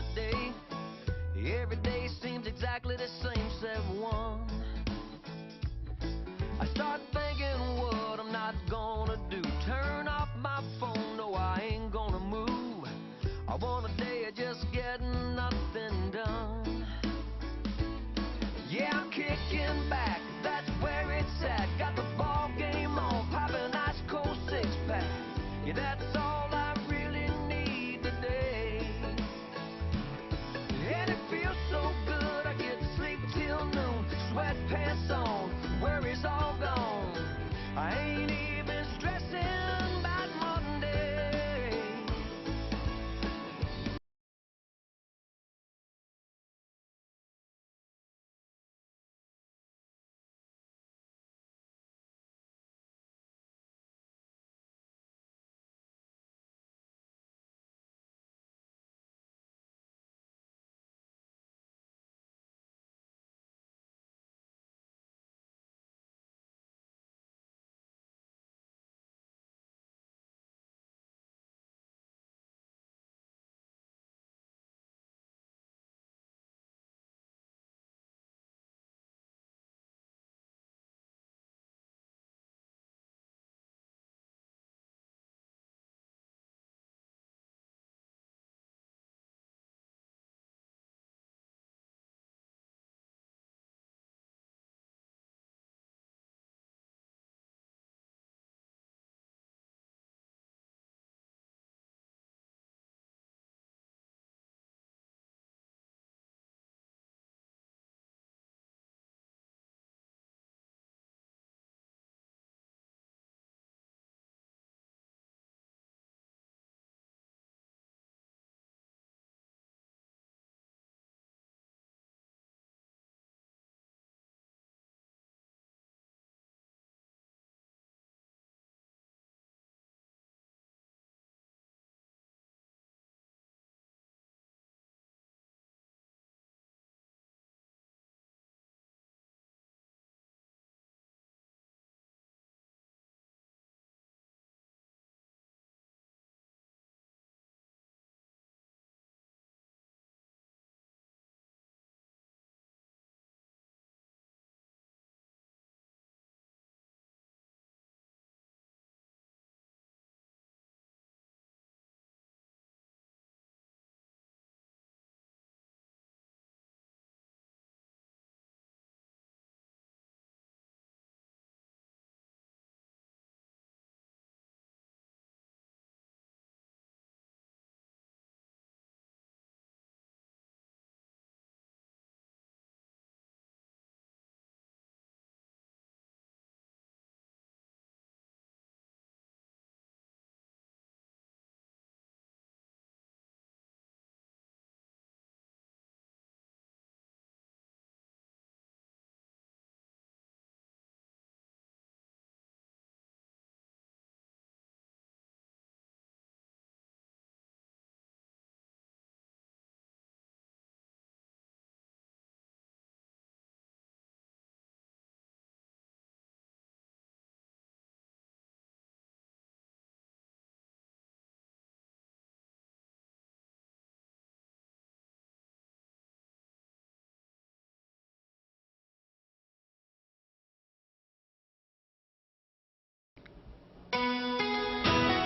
a day. Every day seems exactly the same, except one. I start thinking what I'm not gonna do. Turn off my phone, no, I ain't gonna move. I want a day of just getting nothing done. Yeah, I'm kicking back, that's where it's at. Got the ball game on, popping ice cold six-pack. Yeah, that's all I really need today. And it feels so good, I get to sleep till noon. Sweatpants on, worries all gone. I ain't even stressing about Monday.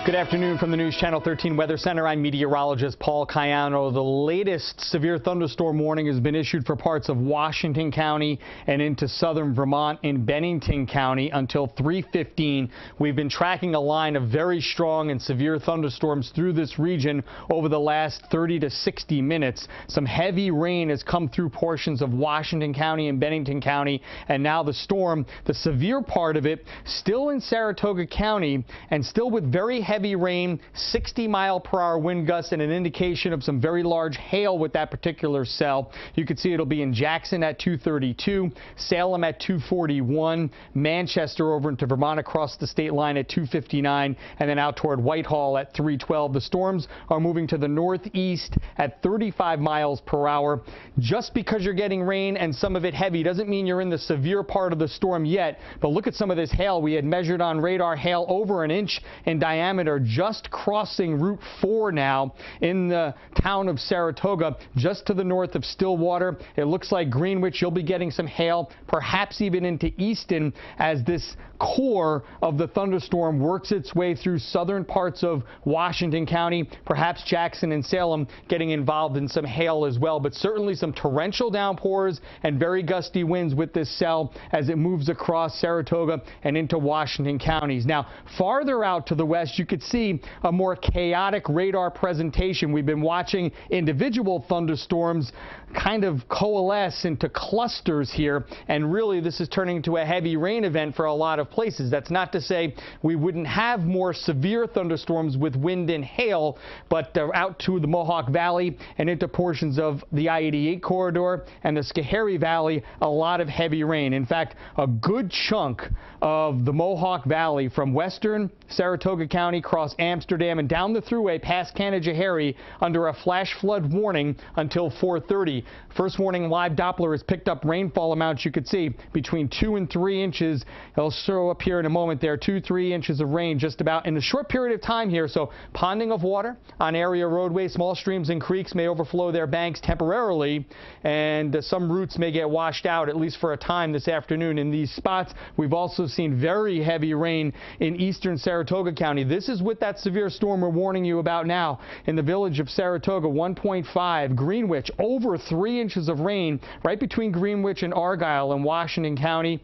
Good afternoon from the News Channel 13 Weather Center. I'm meteorologist Paul Cayano. The latest severe thunderstorm warning has been issued for parts of Washington County and into southern Vermont in Bennington County until 3:15. We've been tracking a line of very strong and severe thunderstorms through this region over the last 30 to 60 minutes. Some heavy rain has come through portions of Washington County and Bennington County, and now the storm, the severe part of it, still in Saratoga County and still with very heavy rain, 60-mile-per-hour wind gusts, and an indication of some very large hail with that particular cell. You can see it'll be in Jackson at 232, Salem at 241, Manchester over into Vermont across the state line at 259, and then out toward Whitehall at 312. The storms are moving to the northeast at 35 miles per hour. Just because you're getting rain and some of it heavy doesn't mean you're in the severe part of the storm yet. But look at some of this hail. We had measured on radar hail over an inch in diameter moment are just crossing Route 4 now in the town of Saratoga, just to the north of Stillwater. It looks like Greenwich, you'll be getting some hail, perhaps even into Easton, as this core of the thunderstorm works its way through southern parts of Washington County, perhaps Jackson and Salem getting involved in some hail as well, but certainly some torrential downpours and very gusty winds with this cell as it moves across Saratoga and into Washington counties. Now, farther out to the west, you could see a more chaotic radar presentation. We've been watching individual thunderstorms kind of coalesce into clusters here, and really this is turning into a heavy rain event for a lot of places. That's not to say we wouldn't have more severe thunderstorms with wind and hail, but out to the Mohawk Valley and into portions of the I-88 corridor and the Schoharie Valley, a lot of heavy rain. In fact, a good chunk of the Mohawk Valley from western Saratoga County, across Amsterdam and down the thruway past Canajoharie under a flash flood warning until 4:30. First warning live Doppler has picked up rainfall amounts you could see between 2 and 3 inches. It'll show up here in a moment there, 2-3 inches of rain just about in a short period of time here. So ponding of water on area roadways, small streams and creeks may overflow their banks temporarily, and some routes may get washed out at least for a time this afternoon in these spots. We've also seen very heavy rain in eastern Saratoga County. This is with that severe storm we're warning you about now. In the village of Saratoga, 1.5, Greenwich, over 3 inches of rain right between Greenwich and Argyle in Washington County.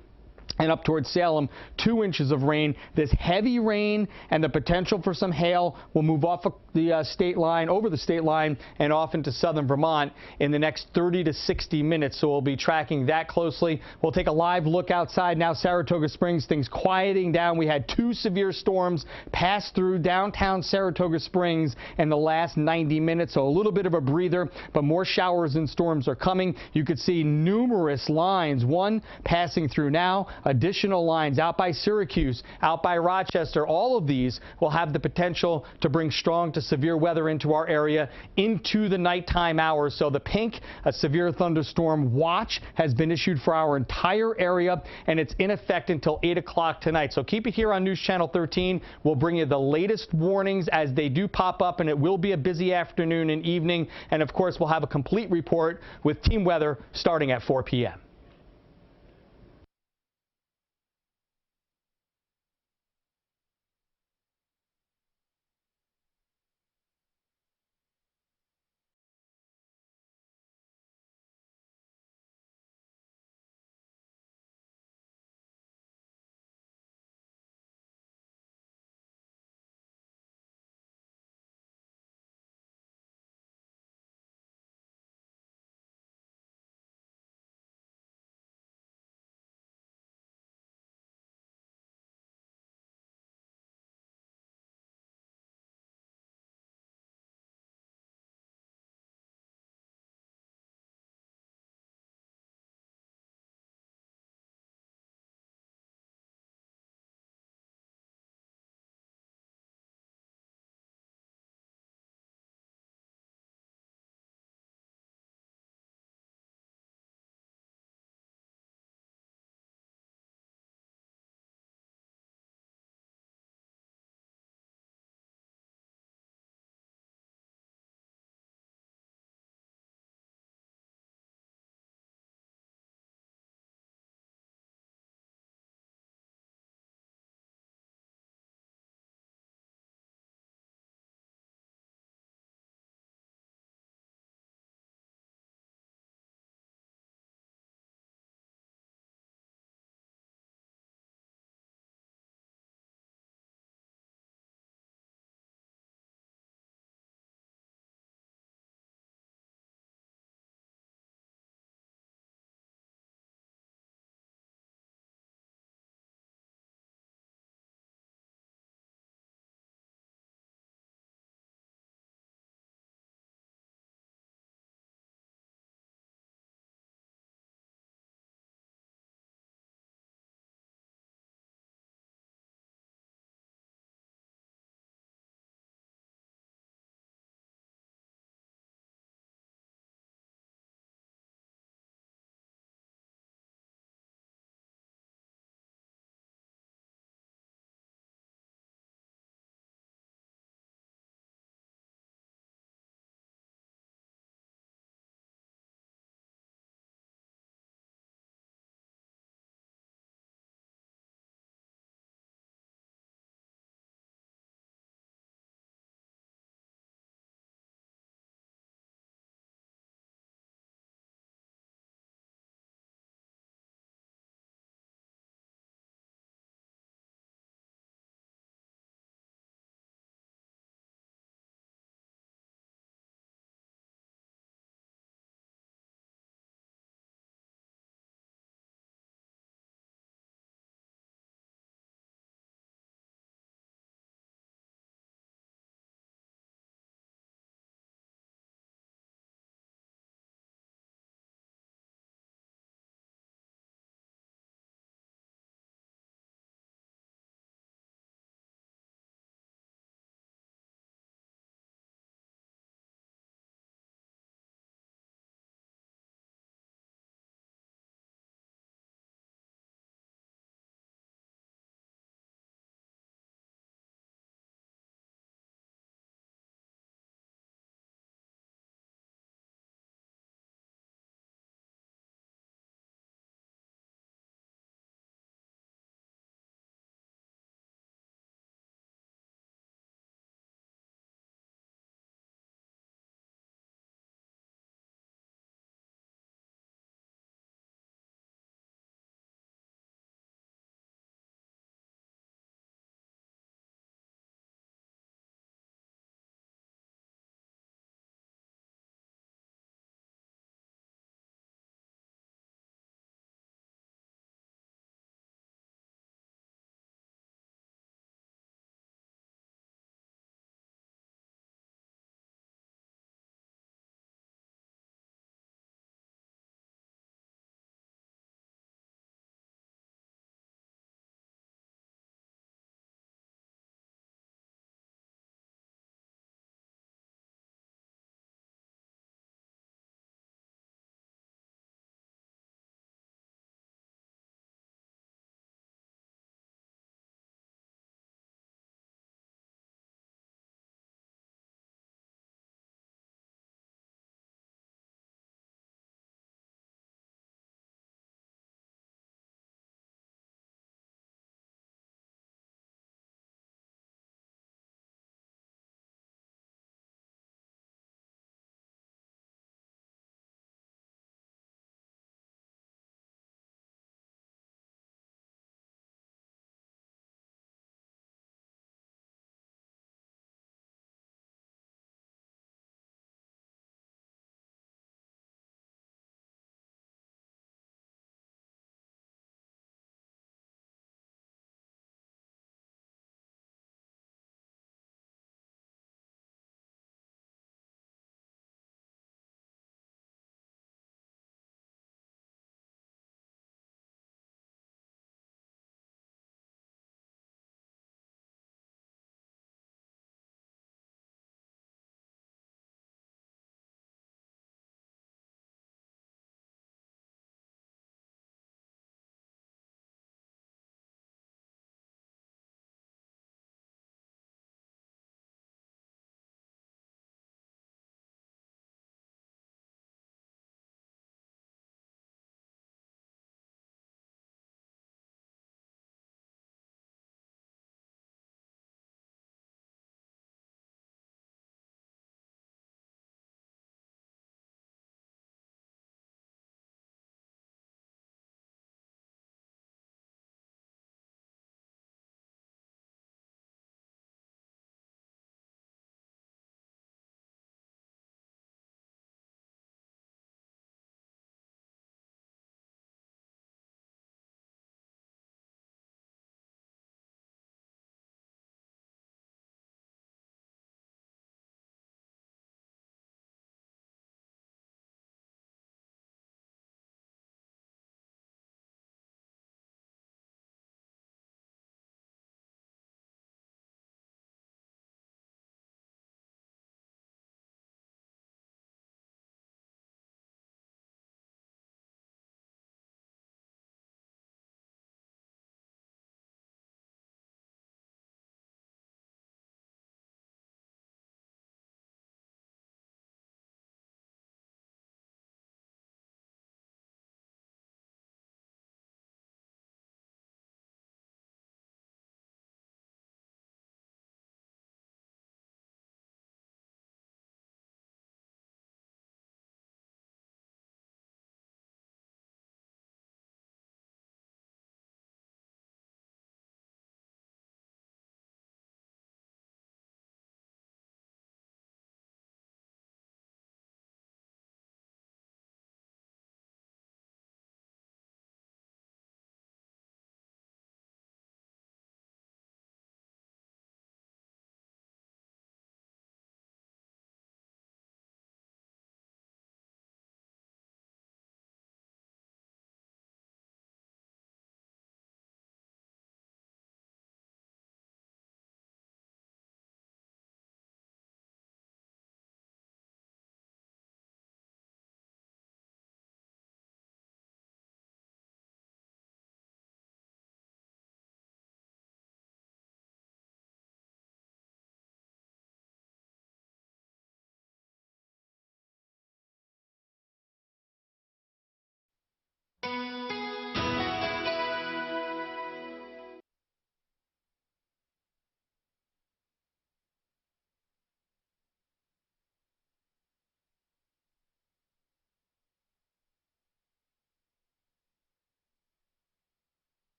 And up towards Salem, 2 inches of rain. This heavy rain and the potential for some hail will move off of the state line, over the state line, and off into southern Vermont in the next 30 to 60 minutes. So we'll be tracking that closely. We'll take a live look outside now. Saratoga Springs, things quieting down. We had 2 severe storms pass through downtown Saratoga Springs in the last 90 minutes. So a little bit of a breather, but more showers and storms are coming. You could see numerous lines, one passing through now, additional lines out by Syracuse, out by Rochester. All of these will have the potential to bring strong to severe weather into our area into the nighttime hours. So the pink, a severe thunderstorm watch, has been issued for our entire area, and it's in effect until 8 o'clock tonight. So keep it here on News Channel 13. We'll bring you the latest warnings as they do pop up, and it will be a busy afternoon and evening. And of course, we'll have a complete report with team weather starting at 4 p.m.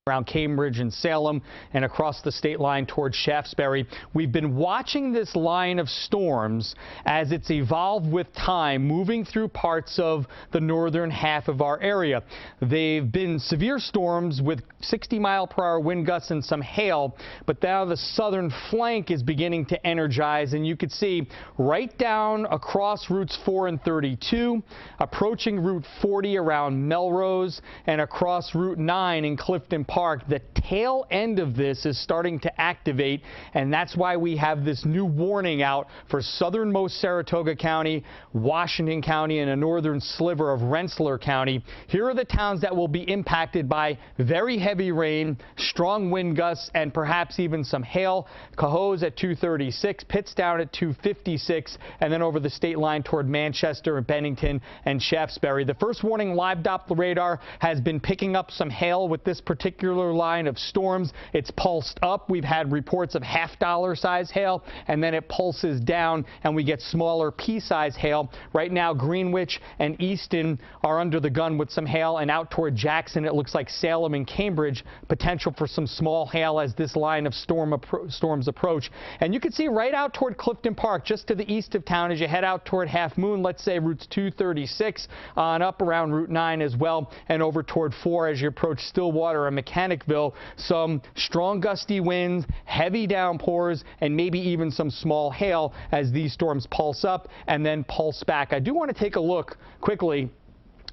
around Cambridge and Salem and across the state line towards Shaftesbury. We've been watching this line of storms as it's evolved with time, moving through parts of the northern half of our area. They've been severe storms with 60-mile-per-hour wind gusts and some hail, but now the southern flank is beginning to energize, and you can see right down across routes 4 and 32, approaching Route 40 around Melrose, and across Route 9 in Clifton Park. The tail end of this is starting to activate, and that's why we have this new warning out for southernmost Saratoga County, Washington County, and a northern sliver of Rensselaer County. Here are the towns that will be impacted by very heavy rain, strong wind gusts, and perhaps even some hail. Cohoes at 236, Pittstown at 256, and then over the state line toward Manchester, Bennington, and Shaftesbury. The first warning live Doppler radar has been picking up some hail with this particular line of storms. It's pulsed up. We've had reports of half-dollar size hail, and then it pulses down and we get smaller pea-size hail. Right now, Greenwich and Easton are under the gun with some hail, and out toward Jackson, it looks like Salem and Cambridge, potential for some small hail as this line of storms approach. And you can see right out toward Clifton Park, just to the east of town, as you head out toward Half Moon, let's say routes 236 on up around Route 9 as well, and over toward 4 as you approach Stillwater and Mechanicville. Some strong gusty winds, heavy downpours, and maybe even some small hail as these storms pulse up and then pulse back. I do want to take a look quickly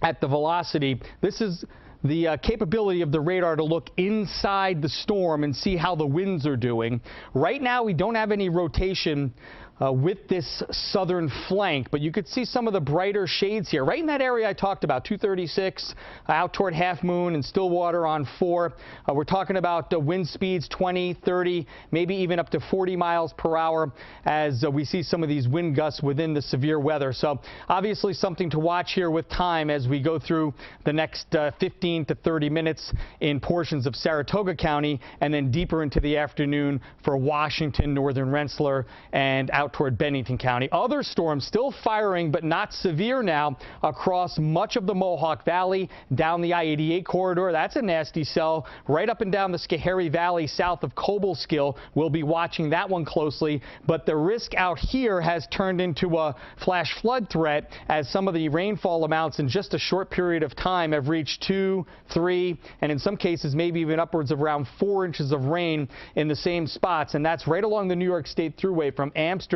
at the velocity. This is the capability of the radar to look inside the storm and see how the winds are doing. Right now, we don't have any rotation with this southern flank, but you could see some of the brighter shades here. Right in that area I talked about, 236 out toward Half Moon and Stillwater on 4. We're talking about wind speeds 20, 30, maybe even up to 40 miles per hour as we see some of these wind gusts within the severe weather. So obviously something to watch here with time as we go through the next 15 to 30 minutes in portions of Saratoga County, and then deeper into the afternoon for Washington, northern Rensselaer, and out toward Bennington County. Other storms still firing, but not severe now across much of the Mohawk Valley, down the I-88 corridor. That's a nasty cell. Right up and down the Schoharie Valley south of Cobleskill. We'll be watching that one closely, but the risk out here has turned into a flash flood threat as some of the rainfall amounts in just a short period of time have reached 2, 3, and in some cases maybe even upwards of around 4 inches of rain in the same spots, and that's right along the New York State Thruway from Amsterdam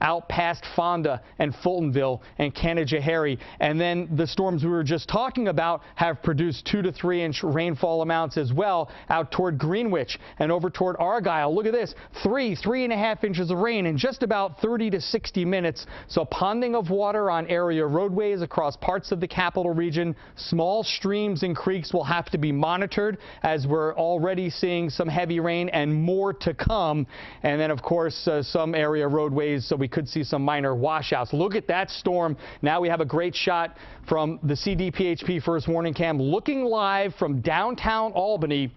out past Fonda and Fultonville and Canajoharie. And then the storms we were just talking about have produced 2 to 3 inch rainfall amounts as well out toward Greenwich and over toward Argyle. Look at this, 3.5 inches of rain in just about 30 to 60 minutes. So ponding of water on area roadways across parts of the capital region. Small streams and creeks will have to be monitored as we're already seeing some heavy rain and more to come. And then, of course, some area roadways, so we could see some minor washouts. Look at that storm. Now we have a great shot from the CDPHP First Warning Cam looking live from downtown Albany.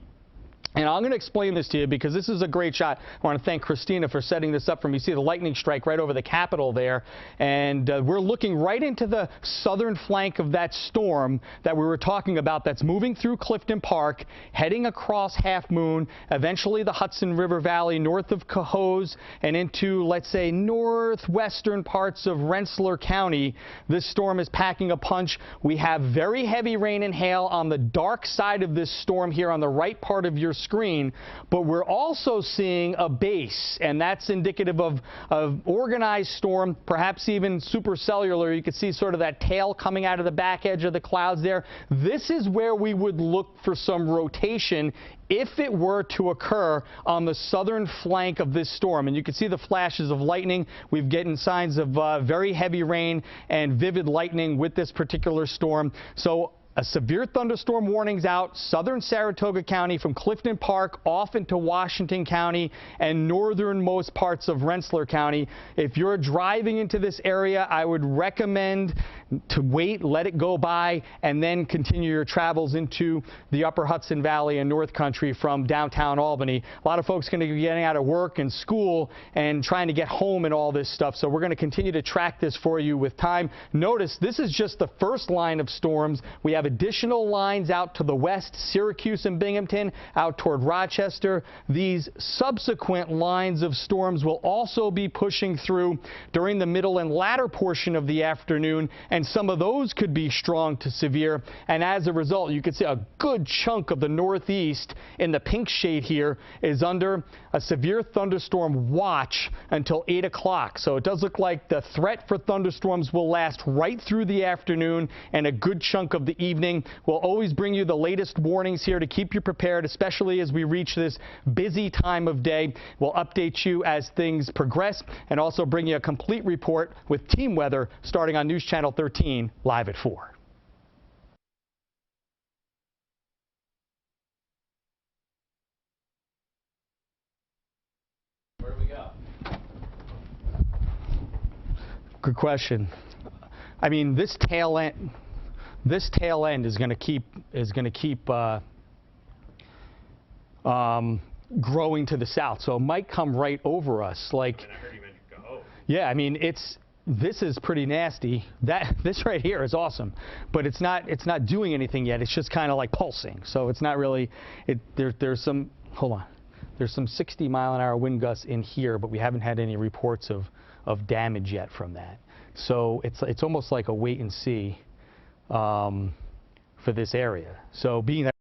And I'm going to explain this to you because this is a great shot. I want to thank Christina for setting this up for me. You see the lightning strike right over the Capitol there. And we're looking right into the southern flank of that storm that we were talking about that's moving through Clifton Park, heading across Half Moon, eventually the Hudson River Valley, north of Cohoes, and into, let's say, northwestern parts of Rensselaer County. This storm is packing a punch. We have very heavy rain and hail on the dark side of this storm here on the right part of your screen, but we're also seeing a base, and that's indicative of organized storm, perhaps even supercellular. You can see sort of that tail coming out of the back edge of the clouds there. This is where we would look for some rotation if it were to occur on the southern flank of this storm. And you can see the flashes of lightning. We've gotten signs of very heavy rain and vivid lightning with this particular storm. So a severe thunderstorm warning's out, southern Saratoga County from Clifton Park off into Washington County and northernmost parts of Rensselaer County. If you're driving into this area, I would recommend to wait, let it go by, and then continue your travels into the upper Hudson Valley and North Country from downtown Albany. A lot of folks are going to be getting out of work and school and trying to get home and all this stuff, so we're going to continue to track this for you with time. Notice this is just the first line of storms. We have have additional lines out to the west, Syracuse and Binghamton, out toward Rochester. These subsequent lines of storms will also be pushing through during the middle and latter portion of the afternoon, and some of those could be strong to severe. And as a result, you can see a good chunk of the Northeast in the pink shade here is under a severe thunderstorm watch until 8 o'clock. So it does look like the threat for thunderstorms will last right through the afternoon and a good chunk of the evening. We'll always bring you the latest warnings here to keep you prepared, especially as we reach this busy time of day. We'll update you as things progress and also bring you a complete report with team weather starting on News Channel 13 live at 4. Where do we go? Good question. I mean, this tail end is going to keep growing to the south, so it might come right over us. Like, And I heard you mention go. yeah, I mean, this is pretty nasty. This right here is awesome, but it's not doing anything yet. It's just kind of like pulsing, so it's not really. There's some 60-mile-an-hour wind gusts in here, but we haven't had any reports of damage yet from that. So it's almost like a wait and see for this area. So being that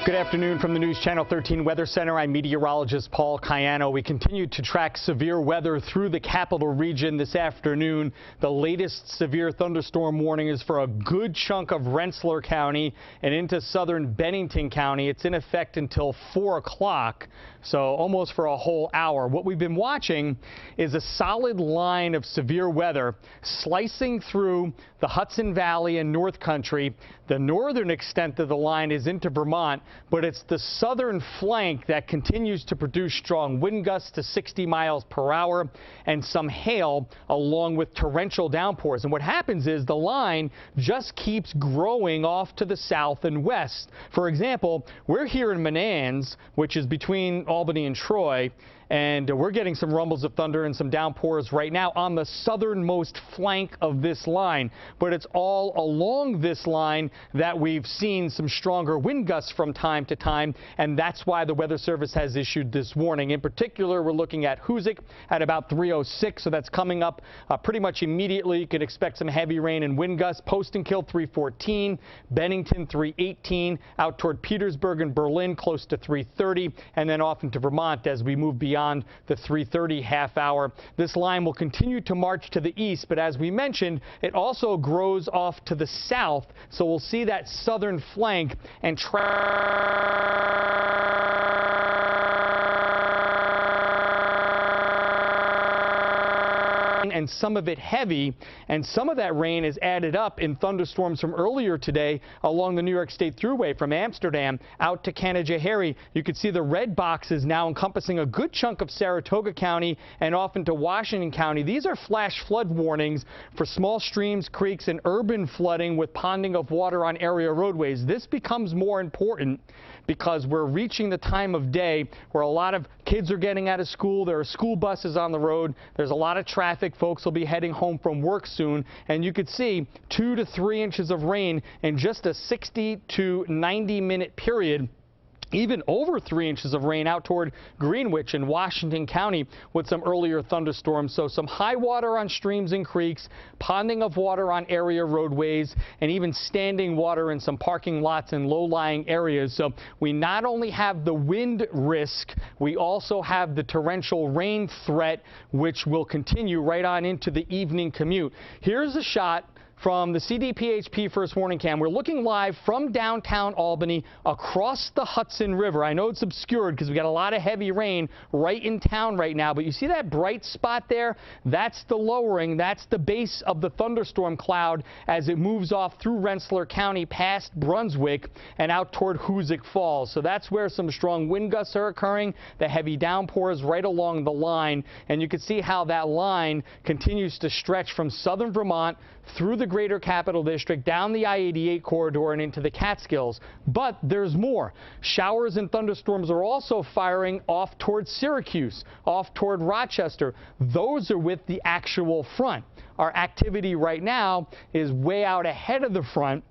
Good afternoon from the News Channel 13 Weather Center. I'm meteorologist Paul Cayano. We continue to track severe weather through the capital region this afternoon. The latest severe thunderstorm warning is for a good chunk of Rensselaer County and into southern Bennington County. It's in effect until 4 o'clock, so almost for a whole hour. What we've been watching is a solid line of severe weather slicing through the Hudson Valley and North Country. The northern extent of the line is into Vermont, but it's the southern flank that continues to produce strong wind gusts to 60 miles per hour and some hail along with torrential downpours. And what happens is the line just keeps growing off to the south and west. For example, we're here in Menands, which is between Albany and Troy, and we're getting some rumbles of thunder and some downpours right now on the southernmost flank of this line. But it's all along this line that we've seen some stronger wind gusts from time to time, and that's why the Weather Service has issued this warning. In particular, we're looking at Hoosick at about 3:06, so that's coming up pretty much immediately. You can expect some heavy rain and wind gusts. Post-and-Kill 3:14, Bennington 3:18, out toward Petersburg and Berlin close to 3:30, and then off into Vermont as we move beyond the 3:30 half hour. This line will continue to march to the east, but as we mentioned, it also grows off to the south, so we'll see that southern flank and and some of it heavy, and some of that rain is added up in thunderstorms from earlier today along the New York State Thruway from Amsterdam out to Canajoharie. You can see the red boxes now encompassing a good chunk of Saratoga County and off into Washington County. These are flash flood warnings for small streams, creeks, and urban flooding with ponding of water on area roadways. This becomes more important because we're reaching the time of day where a lot of kids are getting out of school. There are school buses on the road. There's a lot of traffic. Folks will be heading home from work soon, and you could see 2 to 3 inches of rain in just a 60 to 90 minute period. Even over 3 inches of rain out toward Greenwich and Washington County with some earlier thunderstorms. So some high water on streams and creeks, ponding of water on area roadways, and even standing water in some parking lots and low-lying areas. So we not only have the wind risk, we also have the torrential rain threat, which will continue right on into the evening commute. Here's a shot from the CDPHP First Warning Cam. We're looking live from downtown Albany across the Hudson River. I know it's obscured because we got a lot of heavy rain right in town right now, but you see that bright spot there? That's the lowering. That's the base of the thunderstorm cloud as it moves off through Rensselaer County past Brunswick and out toward Hoosick Falls. So that's where some strong wind gusts are occurring, the heavy downpours right along the line, and you can see how that line continues to stretch from southern Vermont through the Greater Capital District, down the I-88 corridor and into the Catskills. But there's more. Showers and thunderstorms are also firing off toward Syracuse, off toward Rochester. Those are with the actual front. Our activity right now is way out ahead of the front,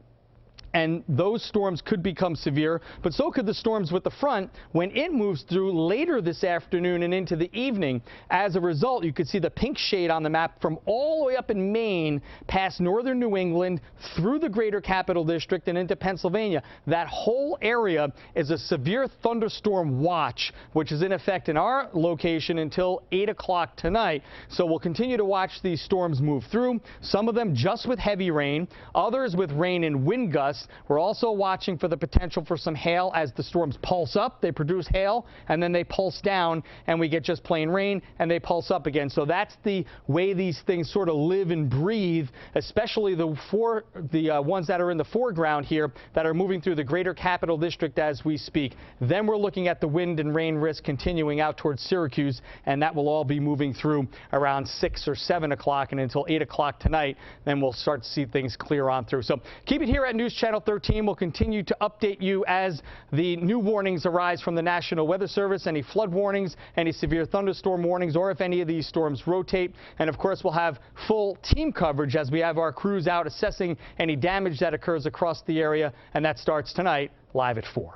and those storms could become severe, but so could the storms with the front when it moves through later this afternoon and into the evening. As a result, you could see the pink shade on the map from all the way up in Maine, past northern New England, through the Greater Capital District and into Pennsylvania. That whole area is a severe thunderstorm watch, which is in effect in our location until 8 o'clock tonight. So we'll continue to watch these storms move through, some of them just with heavy rain, others with rain and wind gusts. We're also watching for the potential for some hail as the storms pulse up. They produce hail, and then they pulse down, and we get just plain rain, and they pulse up again. So that's the way these things sort of live and breathe, especially the ones that are in the foreground here that are moving through the Greater Capital District as we speak. Then we're looking at the wind and rain risk continuing out towards Syracuse, and that will all be moving through around 6 or 7 o'clock and until 8 o'clock tonight. Then we'll start to see things clear on through. So keep it here at News Channel 13. We'll continue to update you as the new warnings arise from the National Weather Service, any flood warnings, any severe thunderstorm warnings, or if any of these storms rotate. And of course, we'll have full team coverage as we have our crews out assessing any damage that occurs across the area, and that starts tonight live at 4.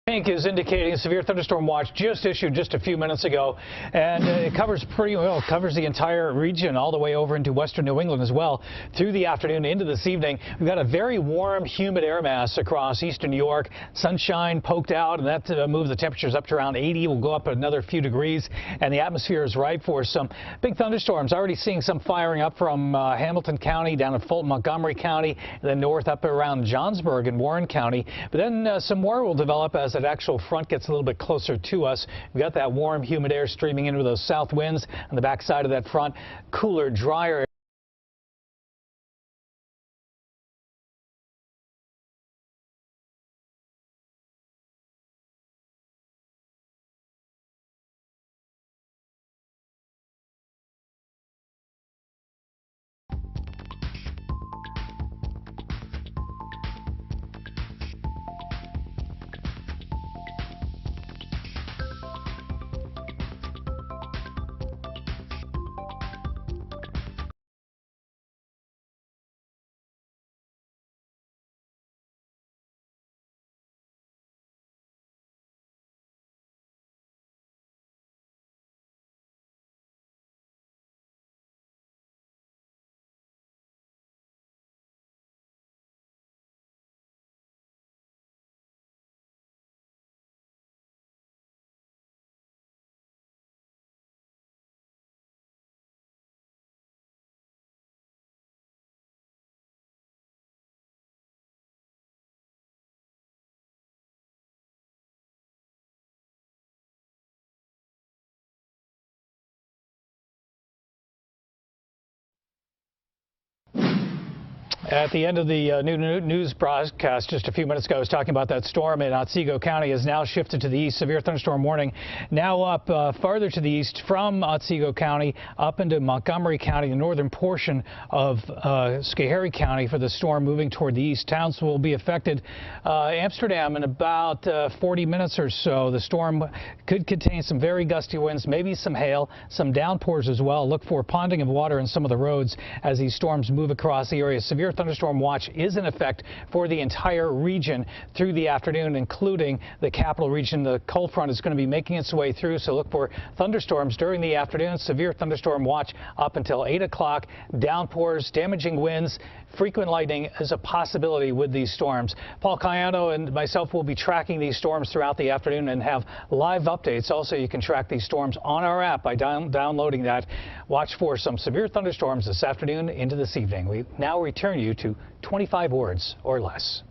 Pink is indicating a severe thunderstorm watch just issued just a few minutes ago, and it covers pretty well, covers the entire region all the way over into western New England as well through the afternoon into this evening. We've got a very warm, humid air mass across eastern New York. Sunshine poked out, and that moved the temperatures up to around 80. We'll go up another few degrees, and the atmosphere is ripe for some big thunderstorms. Already seeing some firing up from Hamilton County down to Fulton, Montgomery County, and then north up around Johnsburg and Warren County. But then some more will develop as that actual front gets a little bit closer to us. We've got that warm, humid air streaming in with those south winds on the backside of that front. Cooler, drier. At the end of the news broadcast just a few minutes ago, I was talking about that storm in Otsego County has now shifted to the east. Severe thunderstorm warning now up farther to the east from Otsego County up into Montgomery County, the northern portion of Schoharie County for the storm moving toward the east. Towns will be affected. Amsterdam in about 40 minutes or so. The storm could contain some very gusty winds, maybe some hail, some downpours as well. Look for ponding of water in some of the roads as these storms move across the area. Severe thunderstorm watch is in effect for the entire region through the afternoon, including the capital region. The cold front is going to be making its way through, so look for thunderstorms during the afternoon. Severe thunderstorm watch up until 8 o'clock. Downpours, damaging winds, frequent lightning is a possibility with these storms. Paul Cayano and myself will be tracking these storms throughout the afternoon and have live updates. Also, you can track these storms on our app by downloading that. Watch for some severe thunderstorms this afternoon into this evening. We now return you to 25 words or less.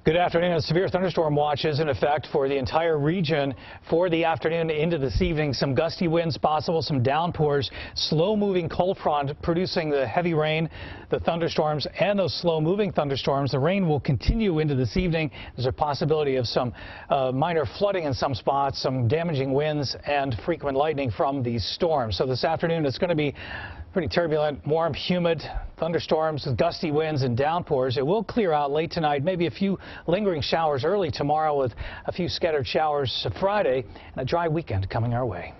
Good afternoon. A severe thunderstorm watch is in effect for the entire region for the afternoon into this evening. Some gusty winds possible, some downpours, slow-moving cold front producing the heavy rain, the thunderstorms, and those slow-moving thunderstorms. The rain will continue into this evening. There's a possibility of some minor flooding in some spots, some damaging winds, and frequent lightning from these storms. So this afternoon it's going to be pretty turbulent, warm, humid, thunderstorms with gusty winds and downpours. It will clear out late tonight, maybe a few lingering showers early tomorrow with a few scattered showers Friday, and a dry weekend coming our way.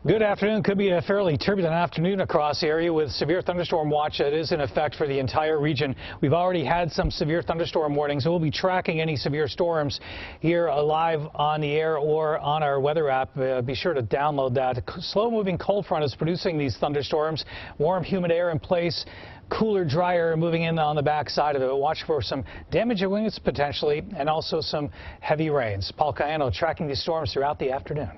Good afternoon. Could be a fairly turbulent afternoon across the area with severe thunderstorm watch that is in effect for the entire region. We've already had some severe thunderstorm warnings, so we'll be tracking any severe storms here live on the air or on our weather app. Be sure to download that. Slow-moving cold front is producing these thunderstorms. Warm, humid air in place. Cooler, drier moving in on the backside of it. Watch for some damaging winds potentially, and also some heavy rains. Paul Cayano tracking these storms throughout the afternoon.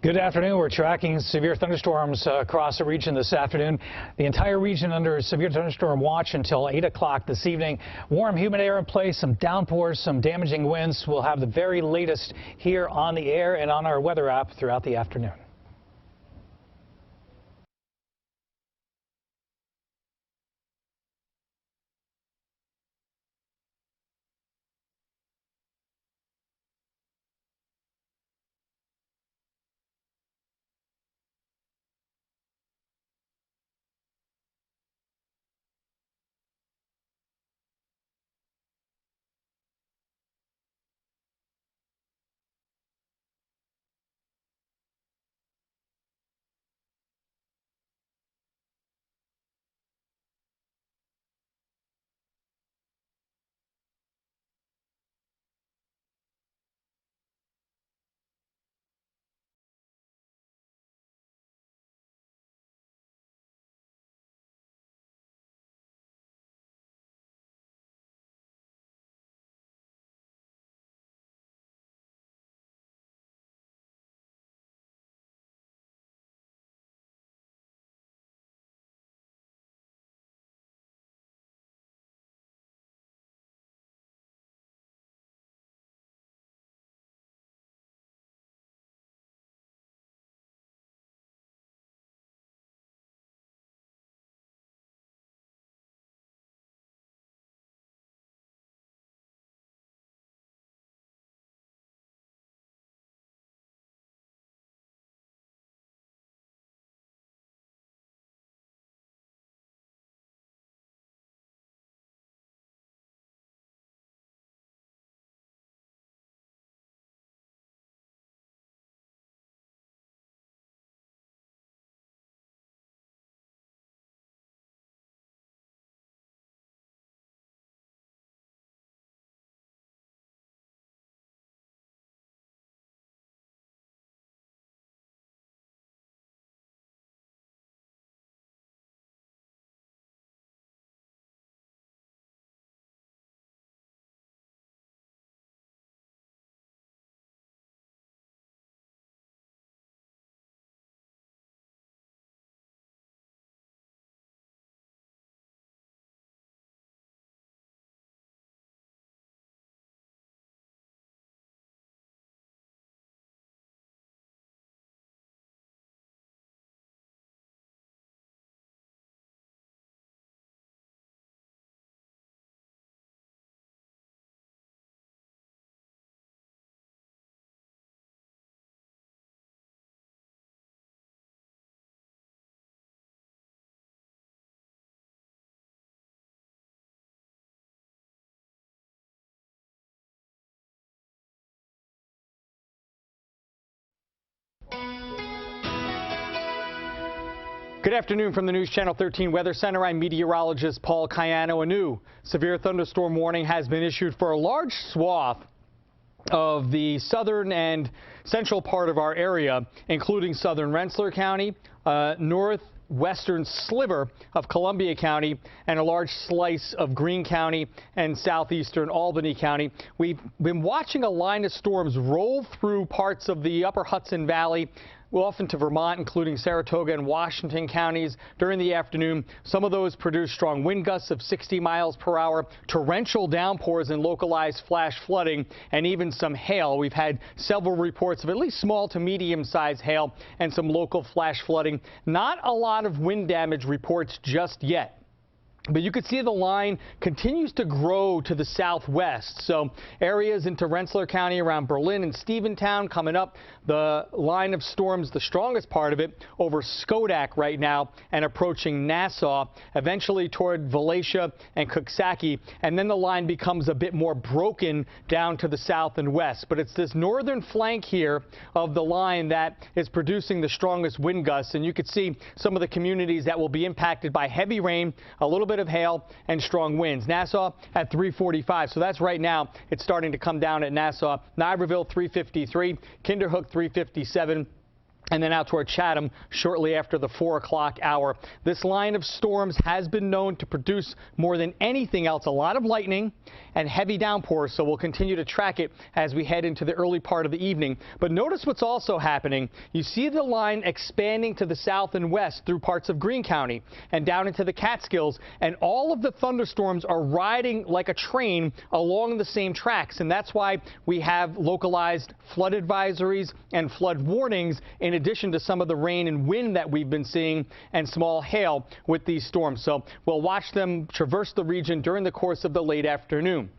Good afternoon. We're tracking severe thunderstorms across the region this afternoon. The entire region under severe thunderstorm watch until 8 o'clock this evening. Warm, humid air in place, some downpours, some damaging winds. We'll have the very latest here on the air and on our weather app throughout the afternoon. Good afternoon from the News Channel 13 Weather Center. I'm meteorologist Paul Caiano. A new severe thunderstorm warning has been issued for a large swath of the southern and central part of our area, including southern Rensselaer County, northwestern sliver of Columbia County, and a large slice of Greene County and southeastern Albany County. We've been watching a line of storms roll through parts of the upper Hudson Valley, often to Vermont, including Saratoga and Washington counties during the afternoon. Some of those produce strong wind gusts of 60 miles per hour, torrential downpours and localized flash flooding, and even some hail. We've had several reports of at least small to medium-sized hail and some local flash flooding. Not a lot of wind damage reports just yet. But you can see the line continues to grow to the southwest. So areas into Rensselaer County around Berlin and Steventown coming up. The line of storms, the strongest part of it, over Schodack right now and approaching Nassau, eventually toward Volusia and Coxsackie. And then the line becomes a bit more broken down to the south and west. But it's this northern flank here of the line that is producing the strongest wind gusts. And you can see some of the communities that will be impacted by heavy rain, a little bit of hail and strong winds. Nassau at 345, so that's right now. It's starting to come down at Nassau. Niagara 353, Kinderhook 357. And then out toward Chatham shortly after the 4 o'clock hour. This line of storms has been known to produce more than anything else a lot of lightning and heavy downpours, so we'll continue to track it as we head into the early part of the evening. But notice what's also happening. You see the line expanding to the south and west through parts of Greene County and down into the Catskills, and all of the thunderstorms are riding like a train along the same tracks, and that's why we have localized flood advisories and flood warnings in addition to some of the rain and wind that we've been seeing and small hail with these storms. So we'll watch them traverse the region during the course of the late afternoon.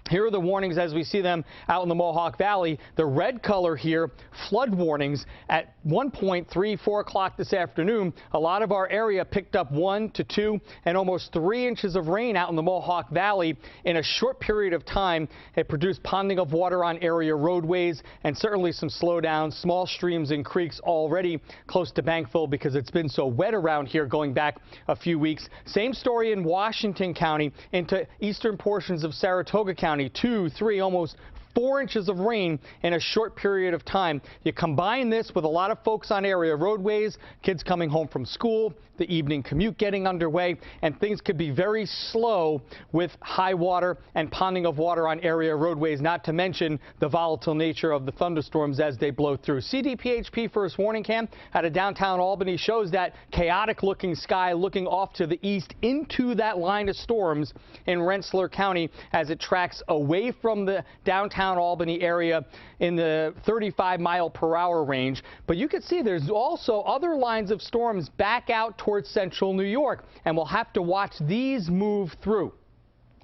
Here are the warnings as we see them out in the Mohawk Valley. The red color here, flood warnings at 4 o'clock this afternoon. A lot of our area picked up 1 to 2 and almost 3 inches of rain out in the Mohawk Valley in a short period of time. It produced ponding of water on area roadways and certainly some slowdowns, small streams and creeks already close to Bankville because it's been so wet around here going back a few weeks. Same story in Washington County into eastern portions of Saratoga County. 2, 3, almost 4 inches of rain in a short period of time. You combine this with a lot of folks on area roadways, kids coming home from school, the evening commute getting underway, and things could be very slow with high water and ponding of water on area roadways, not to mention the volatile nature of the thunderstorms as they blow through. CDPHP first warning cam out of downtown Albany shows that chaotic looking sky looking off to the east into that line of storms in Rensselaer County as it tracks away from the downtown Albany area in the 35-mile-per-hour range. But you can see there's also other lines of storms back out towards central New York, and we'll have to watch these move through.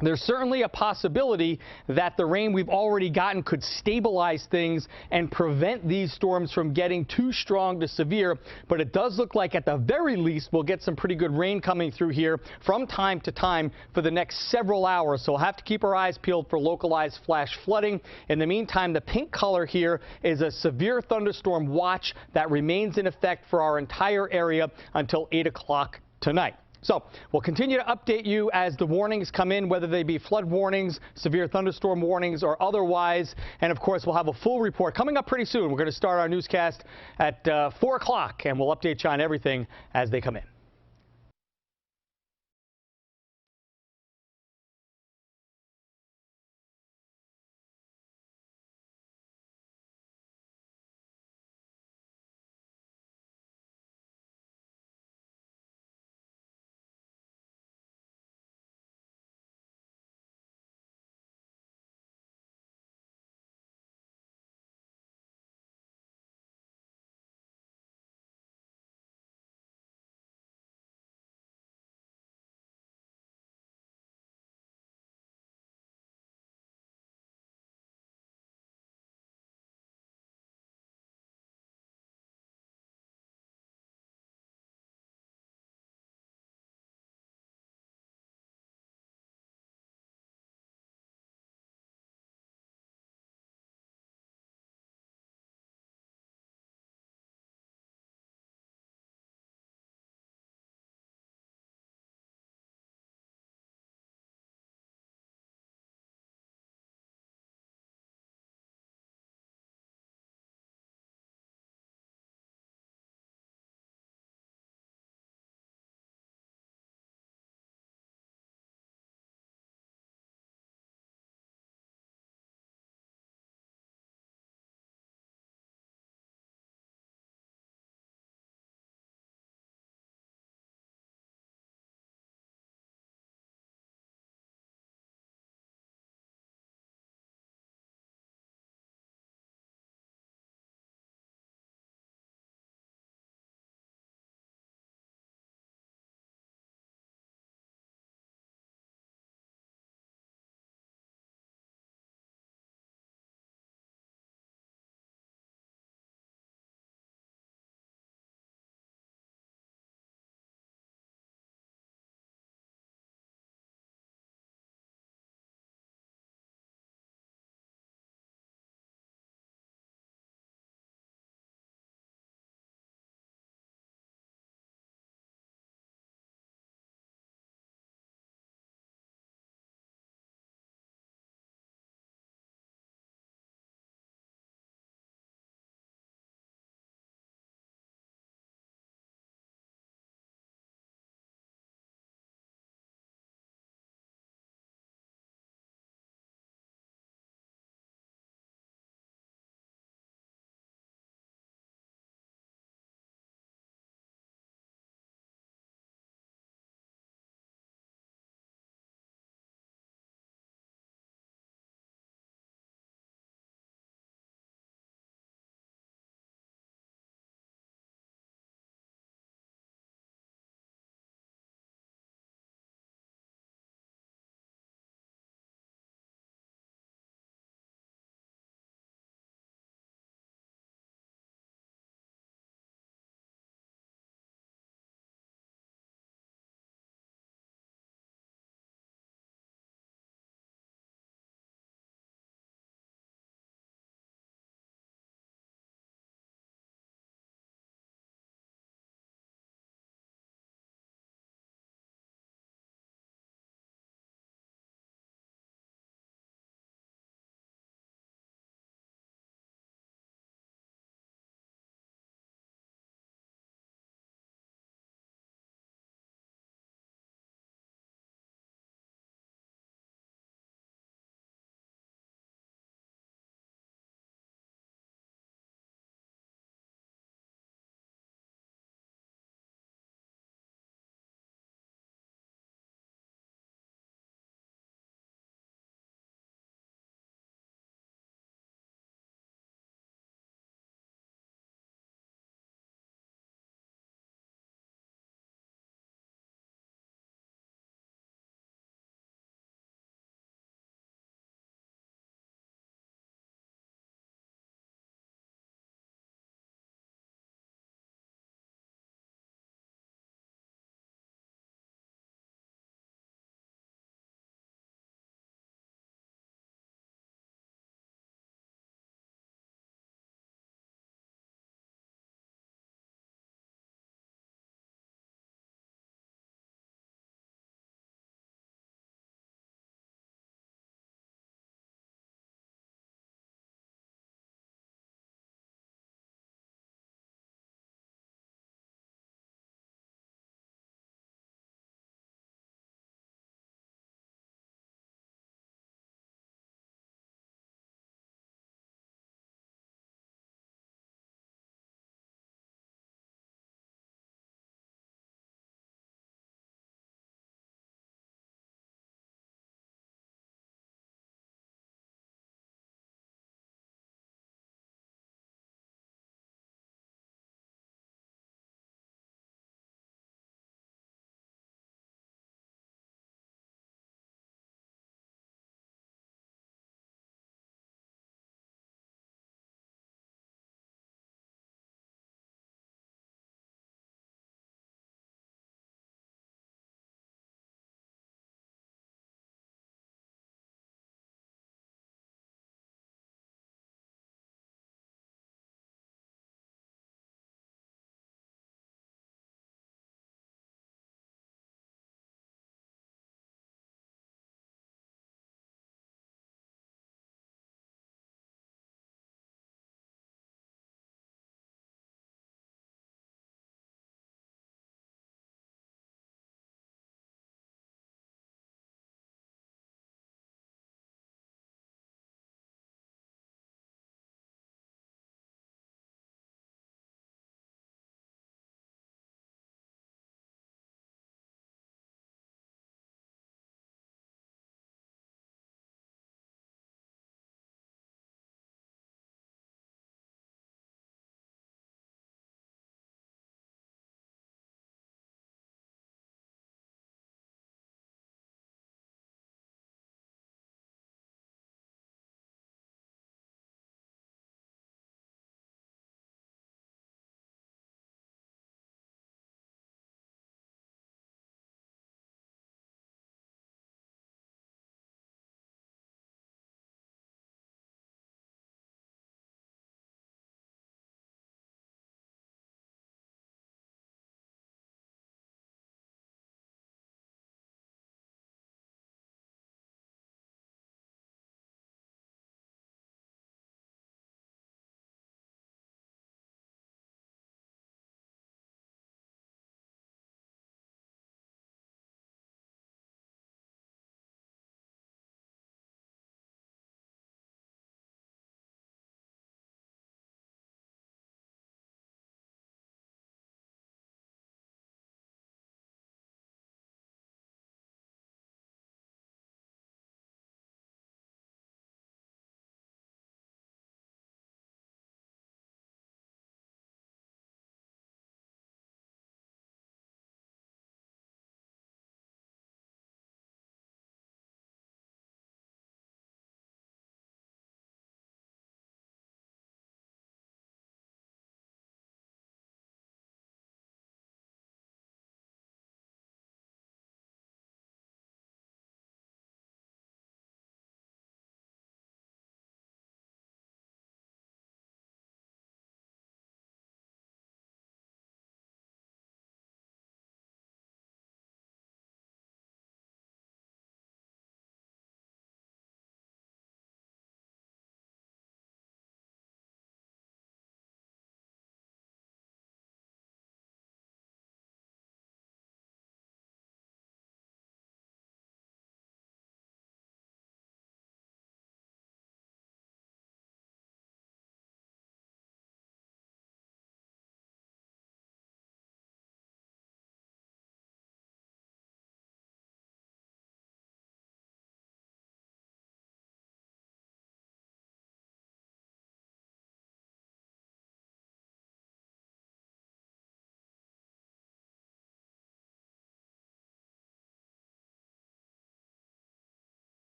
There's certainly a possibility that the rain we've already gotten could stabilize things and prevent these storms from getting too strong to severe, but it does look like at the very least we'll get some pretty good rain coming through here from time to time for the next several hours, so we'll have to keep our eyes peeled for localized flash flooding. In the meantime, the pink color here is a severe thunderstorm watch that remains in effect for our entire area until 8 o'clock tonight. So we'll continue to update you as the warnings come in, whether they be flood warnings, severe thunderstorm warnings, or otherwise. And of course, we'll have a full report coming up pretty soon. We're going to start our newscast at 4 o'clock, and we'll update you on everything as they come in.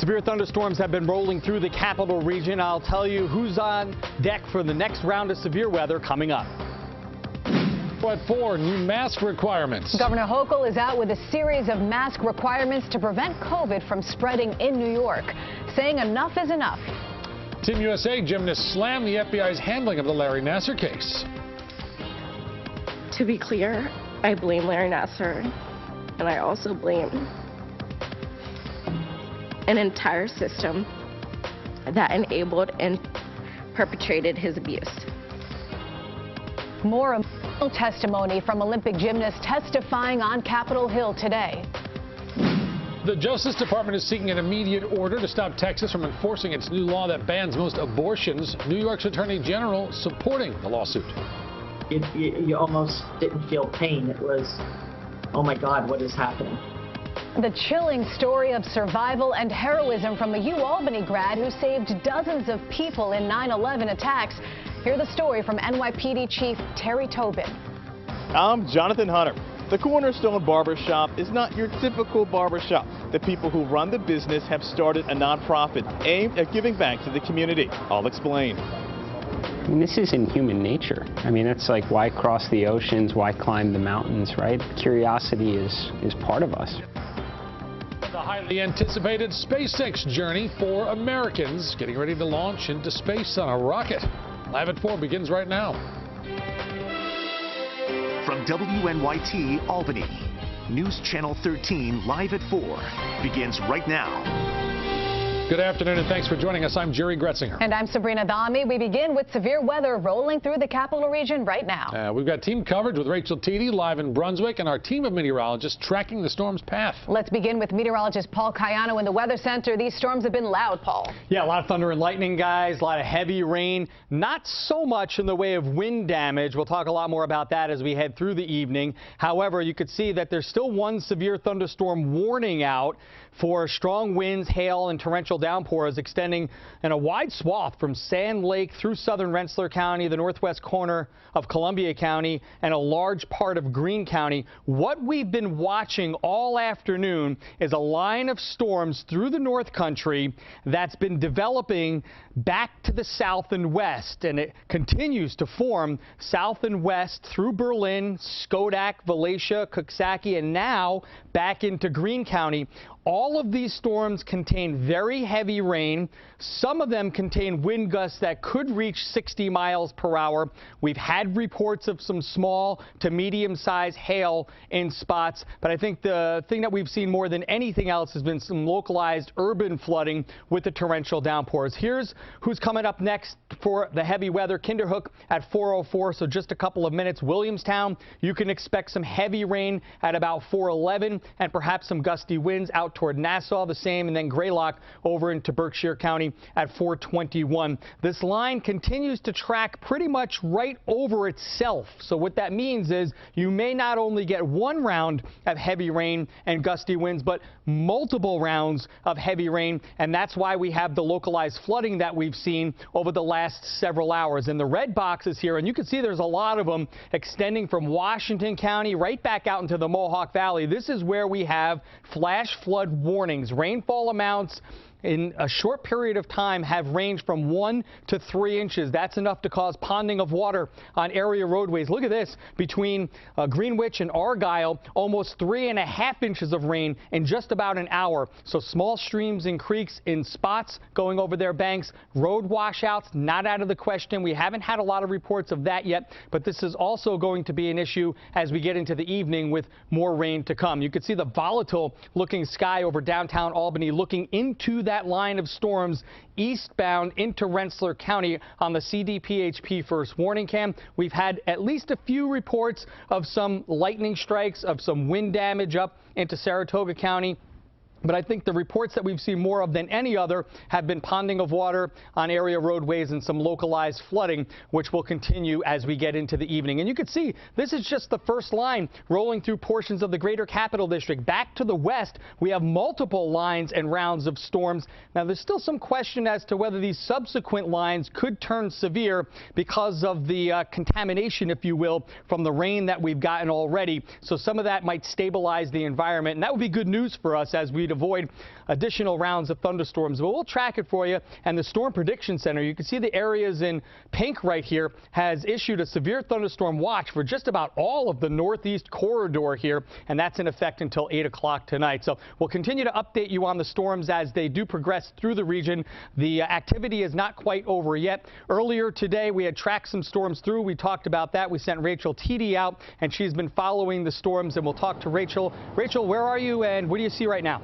Severe thunderstorms have been rolling through the capital region. I'll tell you who's on deck for the next round of severe weather coming up. At 4, new mask requirements. Governor Hochul is out with a series of mask requirements to prevent COVID from spreading in New York, saying enough is enough. Team USA gymnasts slam the FBI's handling of the Larry Nassar case. To be clear, I blame Larry Nassar, and I also blame an entire system that enabled and perpetrated his abuse. More emotional testimony from Olympic gymnasts testifying on Capitol Hill today. The Justice Department is seeking an immediate order to stop Texas from enforcing its new law that bans most abortions. New York's Attorney General supporting the lawsuit. You almost didn't feel pain. It was, oh my God, what is happening? The chilling story of survival and heroism from a Albany grad who saved dozens of people in 9/11 attacks. Hear the story from NYPD Chief Terry Tobin. I'm Jonathan Hunter. The Cornerstone Barbershop is not your typical barbershop. The people who run the business have started a nonprofit aimed at giving back to the community. I'll explain. I mean, this is in human nature. I mean, it's like, why cross the oceans? Why climb the mountains, right? Curiosity is part of us. The highly anticipated SpaceX journey for Americans getting ready to launch into space on a rocket. Live at 4 begins right now. From WNYT Albany, News Channel 13 live at 4 begins right now. Good afternoon and thanks for joining us. I'm Jerry Gretzinger. And I'm Sabrina Dami. We begin with severe weather rolling through the capital region right now. We've got team coverage with Rachel Teedy live in Brunswick and our team of meteorologists tracking the storm's path. Let's begin with meteorologist Paul Cayano in the Weather Center. These storms have been loud, Paul. Yeah, a lot of thunder and lightning, guys, a lot of heavy rain. Not so much in the way of wind damage. We'll talk a lot more about that as we head through the evening. However, you could see that there's still one severe thunderstorm warning out for strong winds, hail, and torrential downpours extending in a wide swath from Sand Lake through southern Rensselaer County, the northwest corner of Columbia County, and a large part of Greene County. What we've been watching all afternoon is a line of storms through the North Country that's been developing back to the south and west, and it continues to form south and west through Berlin, Schodack, Volusia, Coxsackie, and now back into Greene County. All of these storms contain very heavy rain. Some of them contain wind gusts that could reach 60 miles per hour. We've had reports of some small to medium-sized hail in spots, but I think the thing that we've seen more than anything else has been some localized urban flooding with the torrential downpours. Here's who's coming up next for the heavy weather. Kinderhook at 4:04, so just a couple of minutes. Williamstown, you can expect some heavy rain at about 4:11 and perhaps some gusty winds out toward Nassau, the same, and then Greylock over into Berkshire County at 4:21. This line continues to track pretty much right over itself. So what that means is you may not only get one round of heavy rain and gusty winds, but multiple rounds of heavy rain, and that's why we have the localized flooding that we've seen over the last several hours. And the red boxes here, and you can see there's a lot of them extending from Washington County right back out into the Mohawk Valley. This is where we have flash flood warnings. Rainfall amounts in a short period of time have ranged from 1 to 3 inches. That's enough to cause ponding of water on area roadways. Look at this. Between Greenwich and Argyle, almost 3.5 inches of rain in just about an hour. So small streams and creeks in spots going over their banks. Road washouts, not out of the question. We haven't had a lot of reports of that yet, but this is also going to be an issue as we get into the evening with more rain to come. You can see the volatile looking sky over downtown Albany looking into that line of storms eastbound into Rensselaer County on the CDPHP first warning cam. We've had at least a few reports of some lightning strikes, of some wind damage up into Saratoga County. But I think the reports that we've seen more of than any other have been ponding of water on area roadways and some localized flooding, which will continue as we get into the evening. And you can see this is just the first line rolling through portions of the greater capital district. Back to the west, we have multiple lines and rounds of storms. Now, there's still some question as to whether these subsequent lines could turn severe because of the contamination, if you will, from the rain that we've gotten already. So some of that might stabilize the environment, and that would be good news for us as we to avoid additional rounds of thunderstorms. But we'll track it for you. And the Storm Prediction Center, you can see the areas in pink right here, has issued a severe thunderstorm watch for just about all of the northeast corridor here, and that's in effect until 8 o'clock tonight. So we'll continue to update you on the storms as they do progress through the region. The activity is not quite over yet. Earlier today, we had tracked some storms through. We talked about that. We sent Rachel Teedy out, and she's been following the storms, and we'll talk to Rachel. Rachel, where are you, and what do you see right now?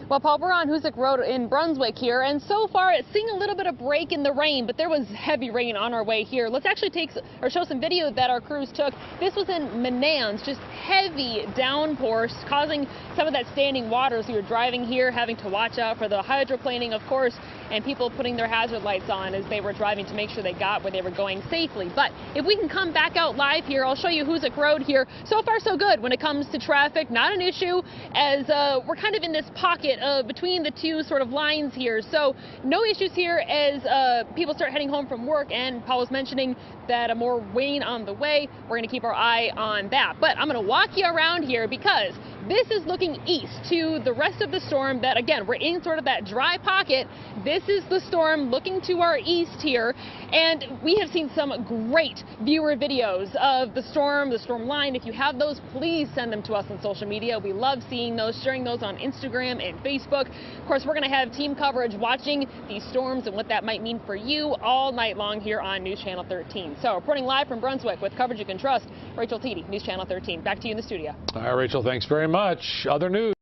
Well, Paul, we're on Hoosick Road in Brunswick here, and so far it's seeing a little bit of break in the rain, but there was heavy rain on our way here. Let's actually show some video that our crews took. This was in Menands, just heavy downpours causing some of that standing water as we were driving here, having to watch out for the hydroplaning, of course, and people putting their hazard lights on as they were driving to make sure they got where they were going safely. But if we can come back out live here, I'll show you Hoosick Road here. So far, so good when it comes to traffic. Not an issue, as we're kind of in this pocket between the two sort of lines here. So no issues here as people start heading home from work, and Paul was mentioning that more rain on the way. We're going to keep our eye on that. But I'm going to walk you around here because this is looking east to the rest of the storm that, again, we're in sort of that dry pocket. This is the storm looking to our east here, and we have seen some great viewer videos of the storm line. If you have those, please send them to us on social media. We love seeing those, sharing those on Instagram and Facebook. Of course, we're going to have team coverage watching these storms and what that might mean for you all night long here on News Channel 13. So reporting live from Brunswick with coverage you can trust, Rachel Teedy, News Channel 13. Back to you in the studio. All right, Rachel, thanks very much. Other news.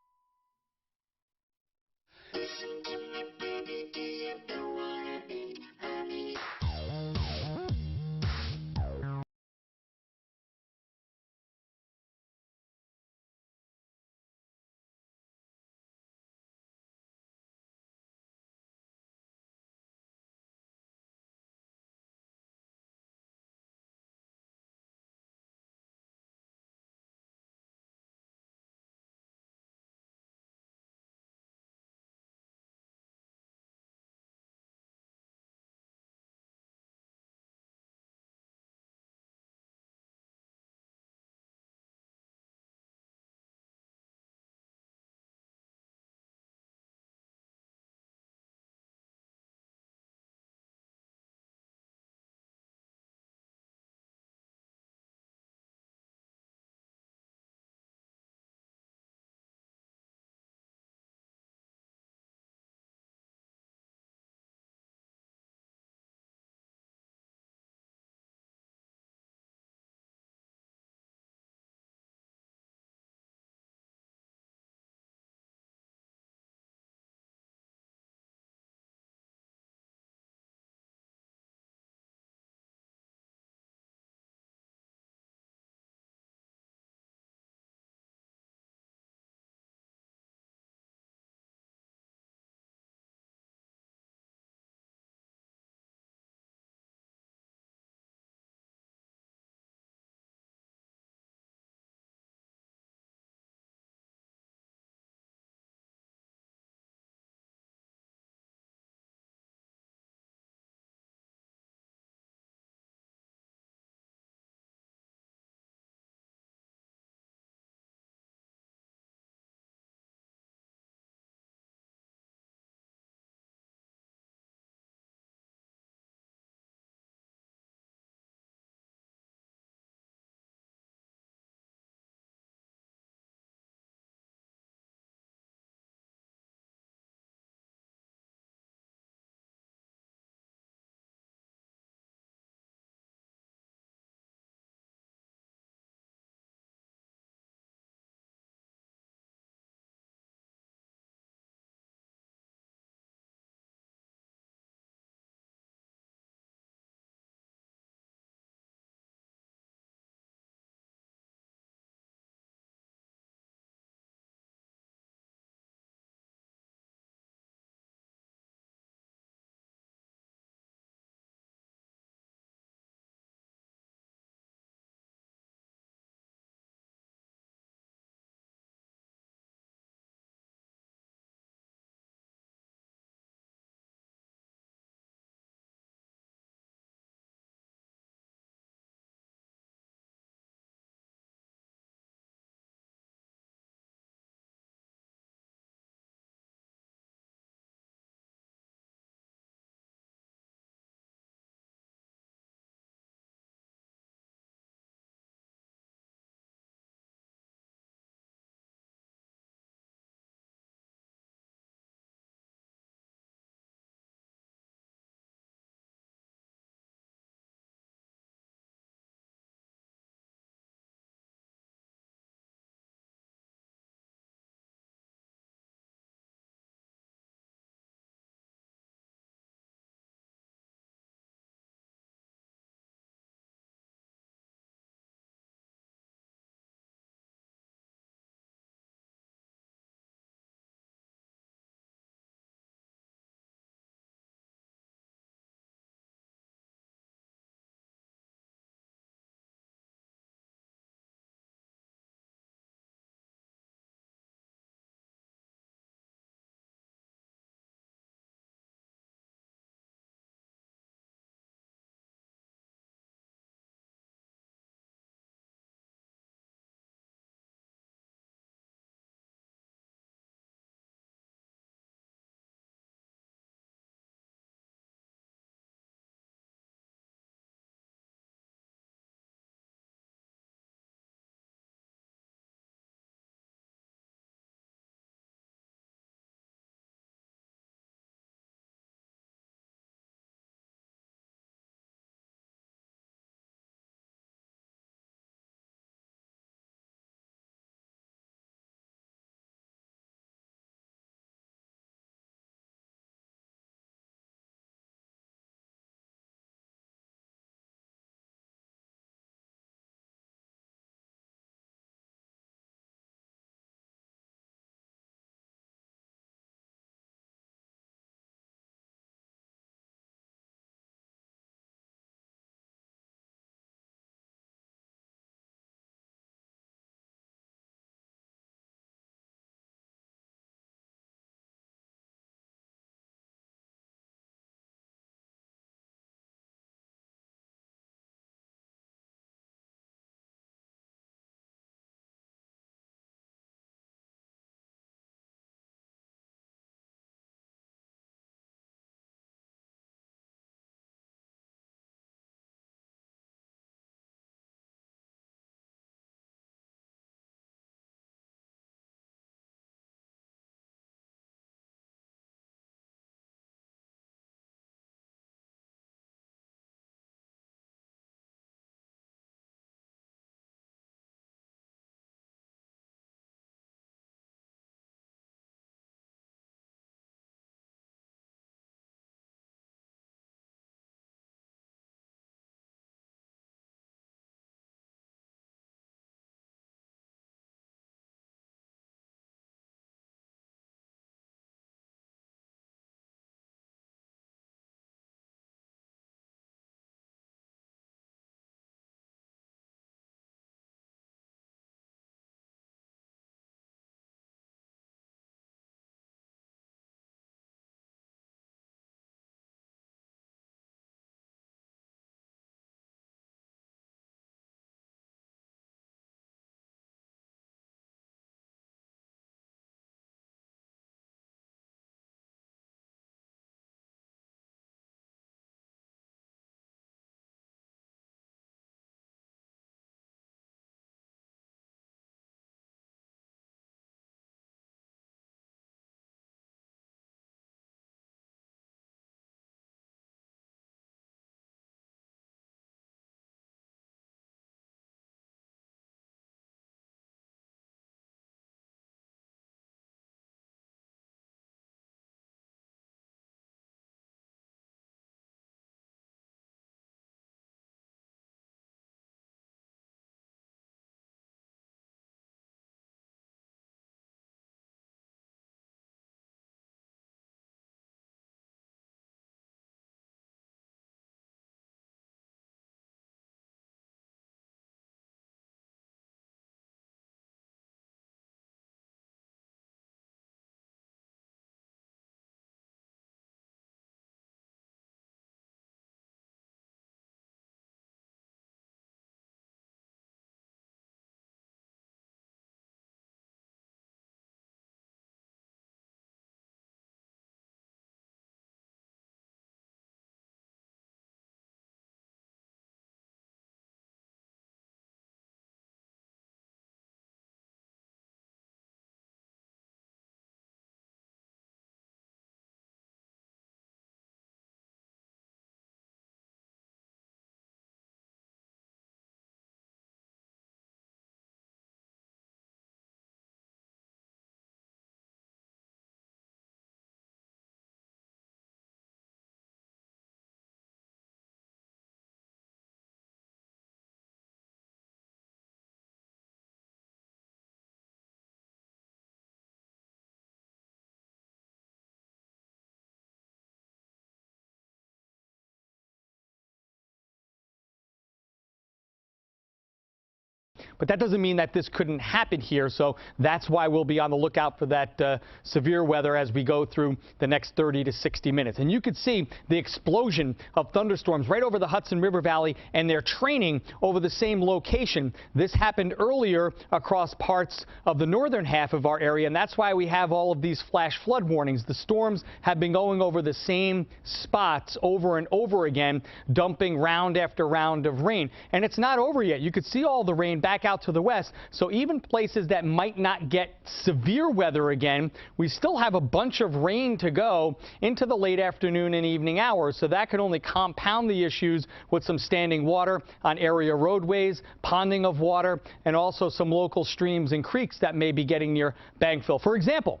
but that doesn't mean that this couldn't happen here. So that's why we'll be on the lookout for that severe weather as we go through the next 30 to 60 minutes. And you could see the explosion of thunderstorms right over the Hudson River Valley, and they're training over the same location. This happened earlier across parts of the northern half of our area, and that's why we have all of these flash flood warnings. The storms have been going over the same spots over and over again, dumping round after round of rain. And it's not over yet. You could see all the rain back out to the west. So even places that might not get severe weather again, we still have a bunch of rain to go into the late afternoon and evening hours. So that could only compound the issues with some standing water on area roadways, ponding of water, and also some local streams and creeks that may be getting near bank fill. For example,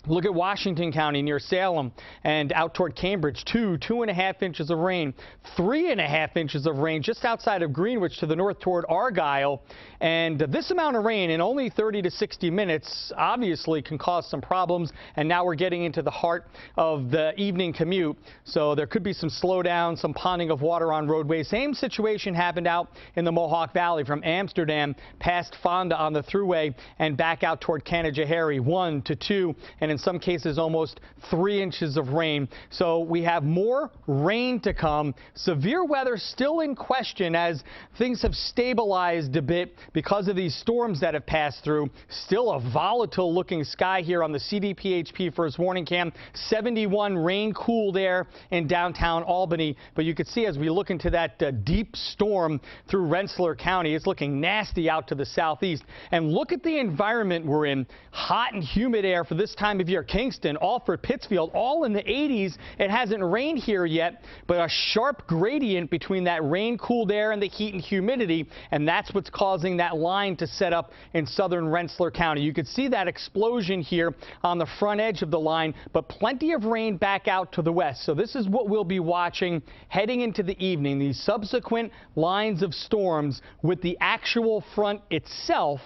look at Washington County near Salem and out toward Cambridge, 2.5 inches of rain, 3.5 inches of rain just outside of Greenwich to the north toward Argyle. And this amount of rain in only 30 to 60 minutes obviously can cause some problems. And now we're getting into the heart of the evening commute. So there could be some slowdown, some ponding of water on roadways. Same situation happened out in the Mohawk Valley from Amsterdam past Fonda on the thruway and back out toward Canajoharie, 1 to 2, and in some cases almost 3 inches of rain. So we have more rain to come. Severe weather still in question as things have stabilized a bit because of these storms that have passed through. Still a volatile looking sky here on the CDPHP first warning cam. 71 rain cooled air in downtown Albany. But you can see as we look into that deep storm through Rensselaer County, it's looking nasty out to the southeast. And look at the environment we're in. Hot and humid air for this time of year. Kingston, Alfred, Pittsfield, all in the 80s. It hasn't rained here yet, but a sharp gradient between that rain-cooled air and the heat and humidity, and that's what's causing that line to set up in southern Rensselaer County. You could see that explosion here on the front edge of the line, but plenty of rain back out to the west. So this is what we'll be watching heading into the evening, these subsequent lines of storms with the actual front itself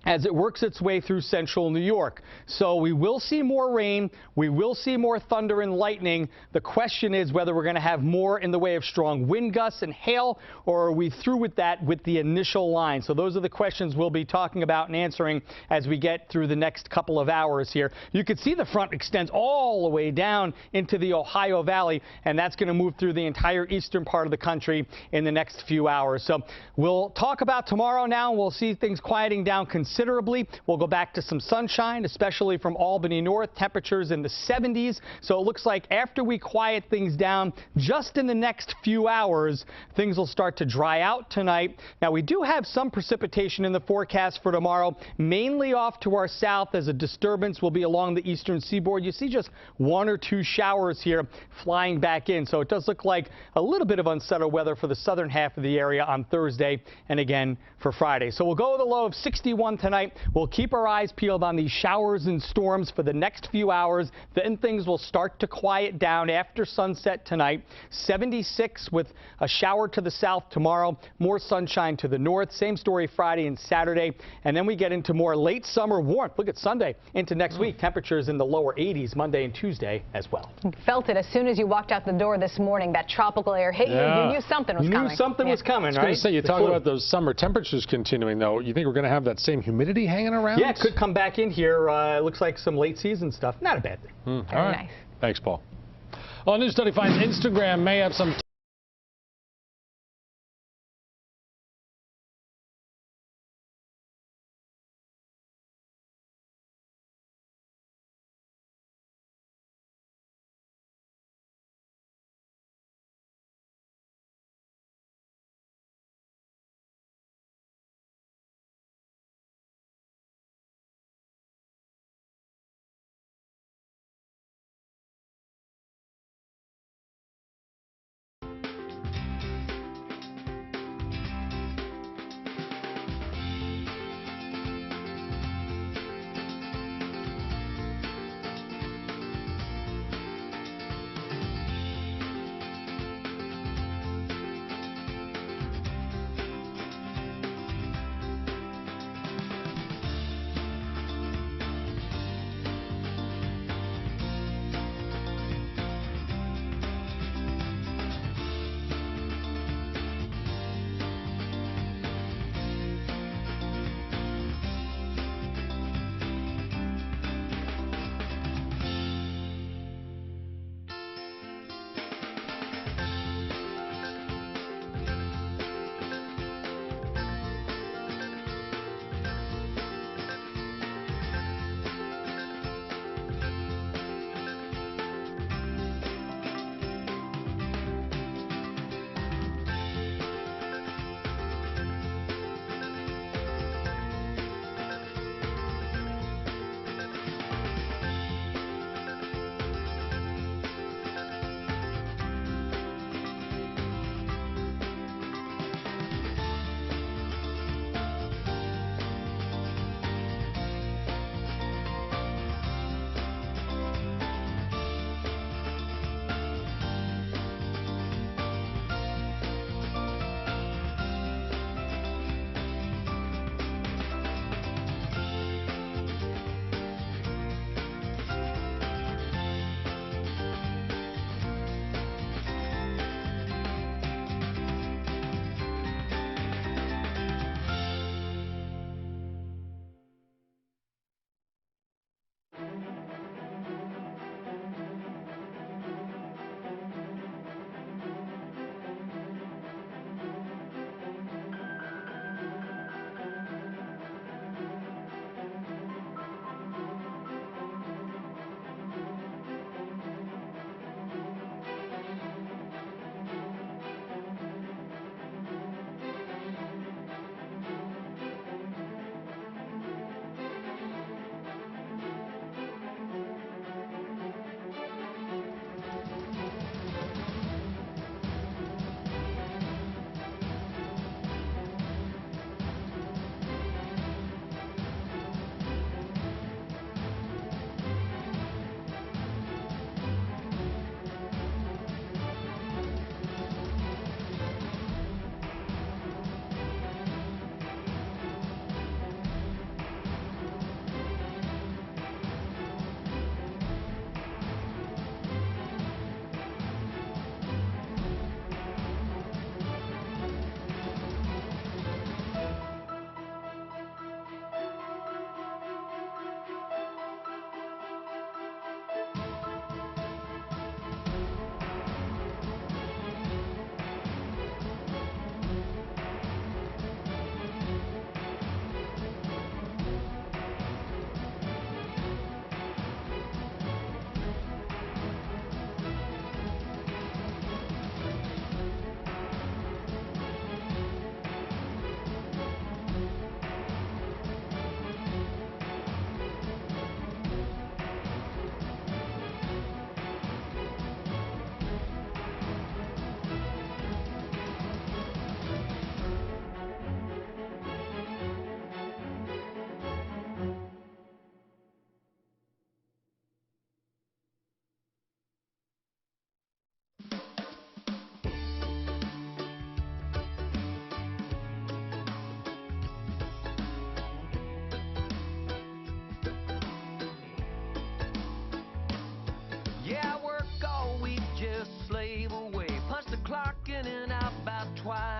as it works its way through central New York. So we will see more rain, we will see more thunder and lightning. The question is whether we're going to have more in the way of strong wind gusts and hail, or are we through with that with the initial line? So those are the questions we'll be talking about and answering as we get through the next couple of hours here. You can see the front extends all the way down into the Ohio Valley, and that's going to move through the entire eastern part of the country in the next few hours. So we'll talk about tomorrow now. We'll see things quieting down considerably. We'll go back to some sunshine, especially from Albany north, temperatures in the 70s. So it looks like after we quiet things down, just in the next few hours, things will start to dry out tonight. Now, we do have some precipitation in the forecast for tomorrow, mainly off to our south as a disturbance will be along the eastern seaboard. You see just 1 or 2 showers here flying back in. So it does look like a little bit of unsettled weather for the southern half of the area on Thursday and again for Friday. So we'll go with a low of 61 tonight. We'll keep our eyes peeled on these showers and storms for the next few hours. Then things will start to quiet down after sunset tonight. 76 with a shower to the south tomorrow, more sunshine to the north. Same story Friday and Saturday. And then we get into more late summer warmth. Look at Sunday into next week. Temperatures in the lower 80s Monday and Tuesday as well. You felt it as soon as you walked out the door this morning. That tropical air hit you. You knew something was coming. You knew something was coming, right? I was going to say, you talk about those summer temperatures continuing, though. You think we're going to have that same humidity hanging around? Yeah, it could come back in here. It looks like some late season stuff. Not a bad thing. All right. Nice. Thanks, Paul. Well, a new study finds Instagram may have some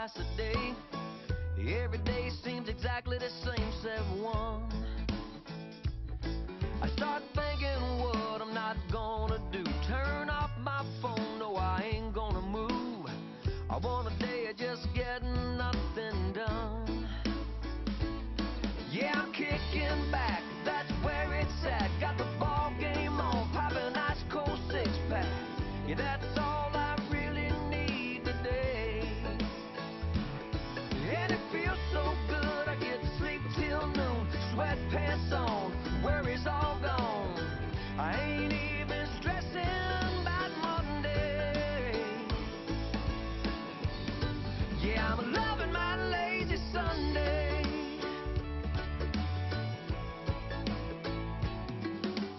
twice a day. Every day seems exactly the same, said one. I start thinking what I'm not gonna do. Turn off my phone, no, I ain't gonna move. I want a day of just getting nothing done. Yeah, I'm kicking back, that's where it's at. Got the ball game on, popping ice cold six-pack. Yeah, that's all I really need today. And it feels so good, I get to sleep till noon. Sweatpants on, worries all gone. I ain't even stressing about Monday. Yeah, I'm loving my lazy Sunday.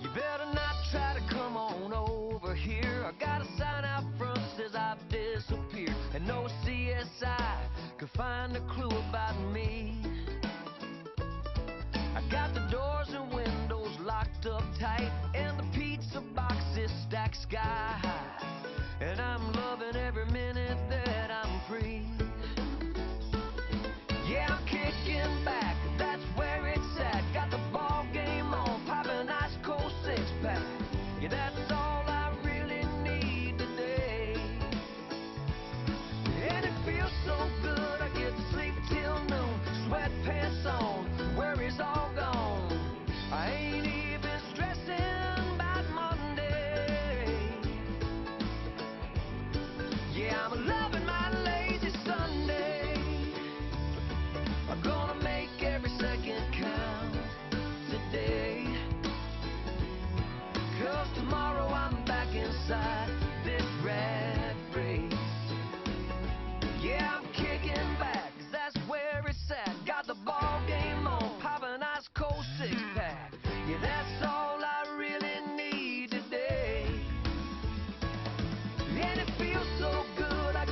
You better not try to come on over here. I got a sign out front says I've disappeared, and no CSI could find a clue about me. I got the doors and windows locked up tight, and the pizza boxes stacked sky high, and I'm loving every minute that I'm free. Yeah, I'm kicking back, that's where it's at. Got the ball game on, popping ice cold six-pack. Yeah, that's all I really need today. And it feels so good, I get to sleep till noon. Sweatpants on, worries all gone. I ain't even stressing about Monday. Yeah, I'm loving my lazy Sunday. I'm gonna make every second count today. 'Cause tomorrow I'm back inside this rat race. Yeah, I'm kicking back, 'cause that's where it's at. Got the ball game on, popping ice cold six-pack. Yeah, that's all I really need today. And it feels so good, I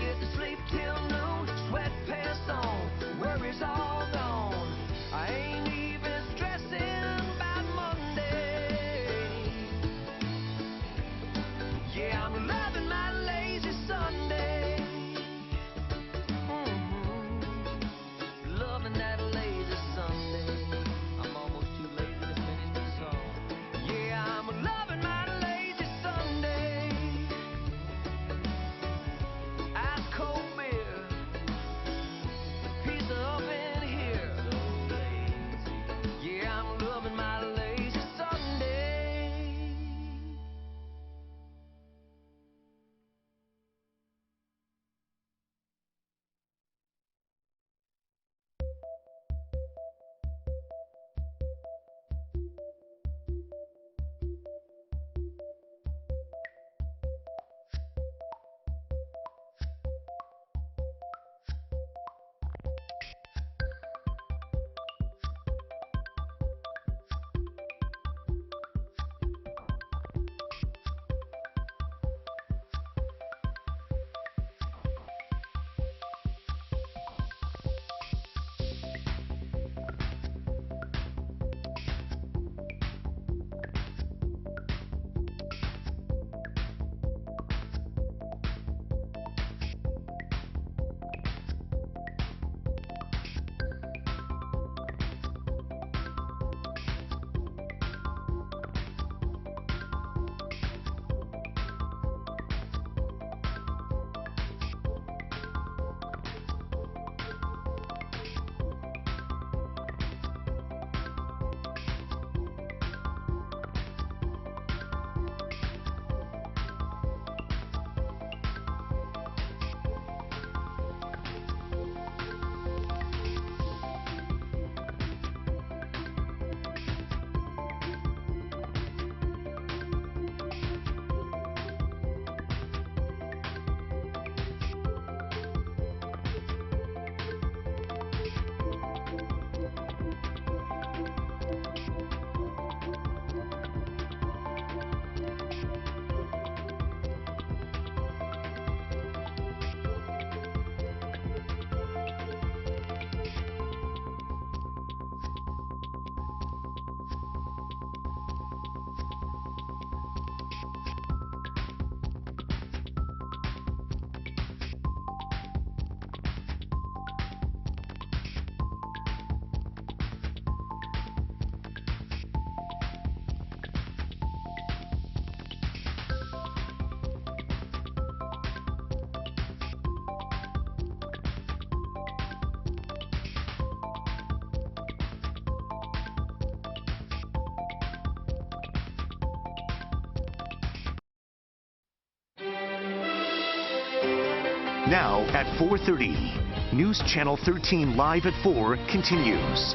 Now at 4:30. News Channel 13 Live at 4 continues.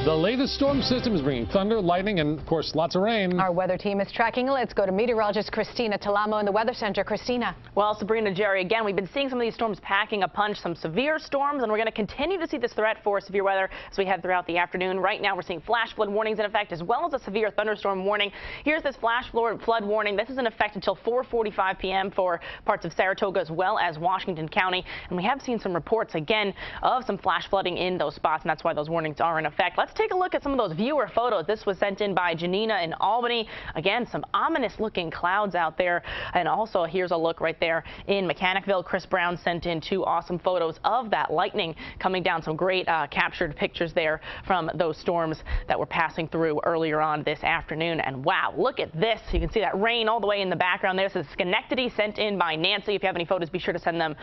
The latest storm system is bringing thunder, lightning, and, of course, lots of rain. Our weather team is tracking. Let's go to meteorologist Christina Talamo in the Weather Center. Christina. Well, Sabrina, Jerry, again, we've been seeing some of these storms packing a punch, some severe storms, and we're going to continue to see this threat for severe weather as we head throughout the afternoon. Right now, we're seeing flash flood warnings in effect, as well as a severe thunderstorm warning. Here's this flash flood warning. This is in effect until 4:45 p.m. for parts of Saratoga as well as Washington County. And we have seen some reports, again, of some flash flooding in those spots, and that's why those warnings are in effect. Let's take a look at some of those viewer photos. This was sent in by Janina in Albany. Again, some ominous looking clouds out there. And also, here's a look right there in Mechanicville. Chris Brown sent in 2 awesome photos of that lightning coming down. Some great captured pictures there from those storms that were passing through earlier on this afternoon. And wow, look at this. You can see that rain all the way in the background there. This is Schenectady, sent in by Nancy. If you have any photos, be sure to send them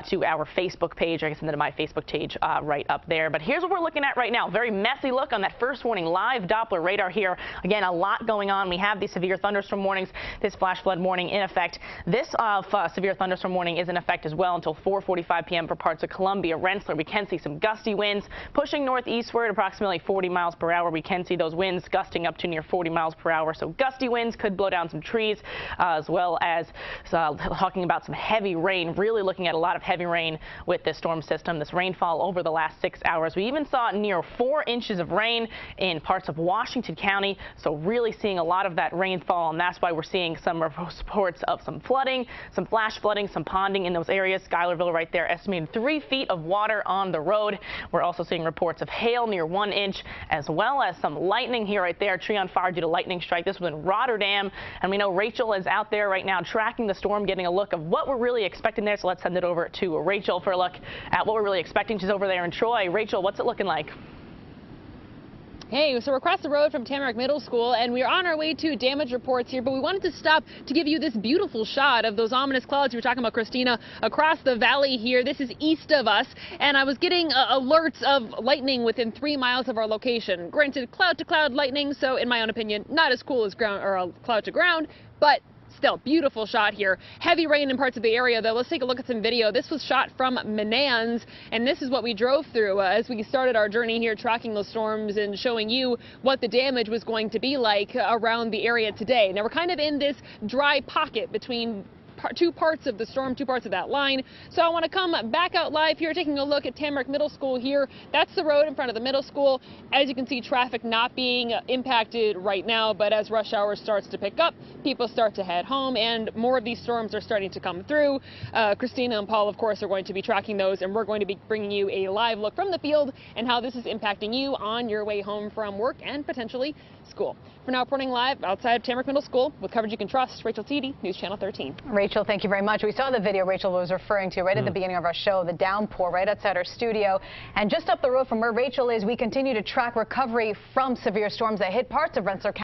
to our Facebook page. I can send them to my Facebook page right up there. But here's what we're looking at right now. Very messy look on that first warning. Live Doppler radar here. Again, a lot going on. We have these severe thunderstorm warnings, this flash flood warning in effect. This severe thunderstorm warning is in effect as well until 4:45 p.m. for parts of Columbia, Rensselaer. We can see some gusty winds pushing northeastward, approximately 40 miles per hour. We can see those winds gusting up to near 40 miles per hour. So gusty winds could blow down some trees, as well as talking about some heavy rain. Really looking at a lot of heavy rain with this storm system. This rainfall over the last 6 hours. We even saw near 4 inches of rain in parts of Washington County, so really seeing a lot of that rainfall, and that's why we're seeing some reports of some flooding, some flash flooding, some ponding in those areas. Schuylerville right there, estimated 3 feet of water on the road. We're also seeing reports of hail near 1 inch, as well as some lightning here right there. Tree on fire due to lightning strike. This was in Rotterdam, and we know Rachel is out there right now tracking the storm, getting a look of what we're really expecting there. So let's send it over to Rachel for a look at what we're really expecting. She's over there in Troy. Rachel, what's it looking like? Hey, so we're across the road from Tamarack Middle School, and we're on our way to damage reports here, but we wanted to stop to give you this beautiful shot of those ominous clouds you were talking about, Christina, across the valley here. This is east of us, and I was getting alerts of lightning within 3 miles of our location. Granted, cloud-to-cloud lightning, so in my own opinion, not as cool as ground or cloud-to-ground, but still, beautiful shot here. Heavy rain in parts of the area, though. Let's take a look at some video. This was shot from Menands, and this is what we drove through as we started our journey here, tracking those storms and showing you what the damage was going to be like around the area today. Now, we're kind of in this dry pocket between 2 parts of the storm, 2 parts of that line. So I want to come back out live here, taking a look at Tamarack Middle School here. That's the road in front of the middle school. As you can see, traffic not being impacted right now, but as rush hour starts to pick up, people start to head home, and more of these storms are starting to come through. Christina and Paul, of course, are going to be tracking those, and we're going to be bringing you a live look from the field and how this is impacting you on your way home from work and potentially school. For now, reporting live outside of Tamarack Middle School with coverage you can trust, Rachel Teedy, News Channel 13. Rachel, thank you very much. We saw the video Rachel was referring to right at the beginning of our show, the downpour right outside our studio. And just up the road from where Rachel is, we continue to track recovery from severe storms that hit parts of Rensselaer County.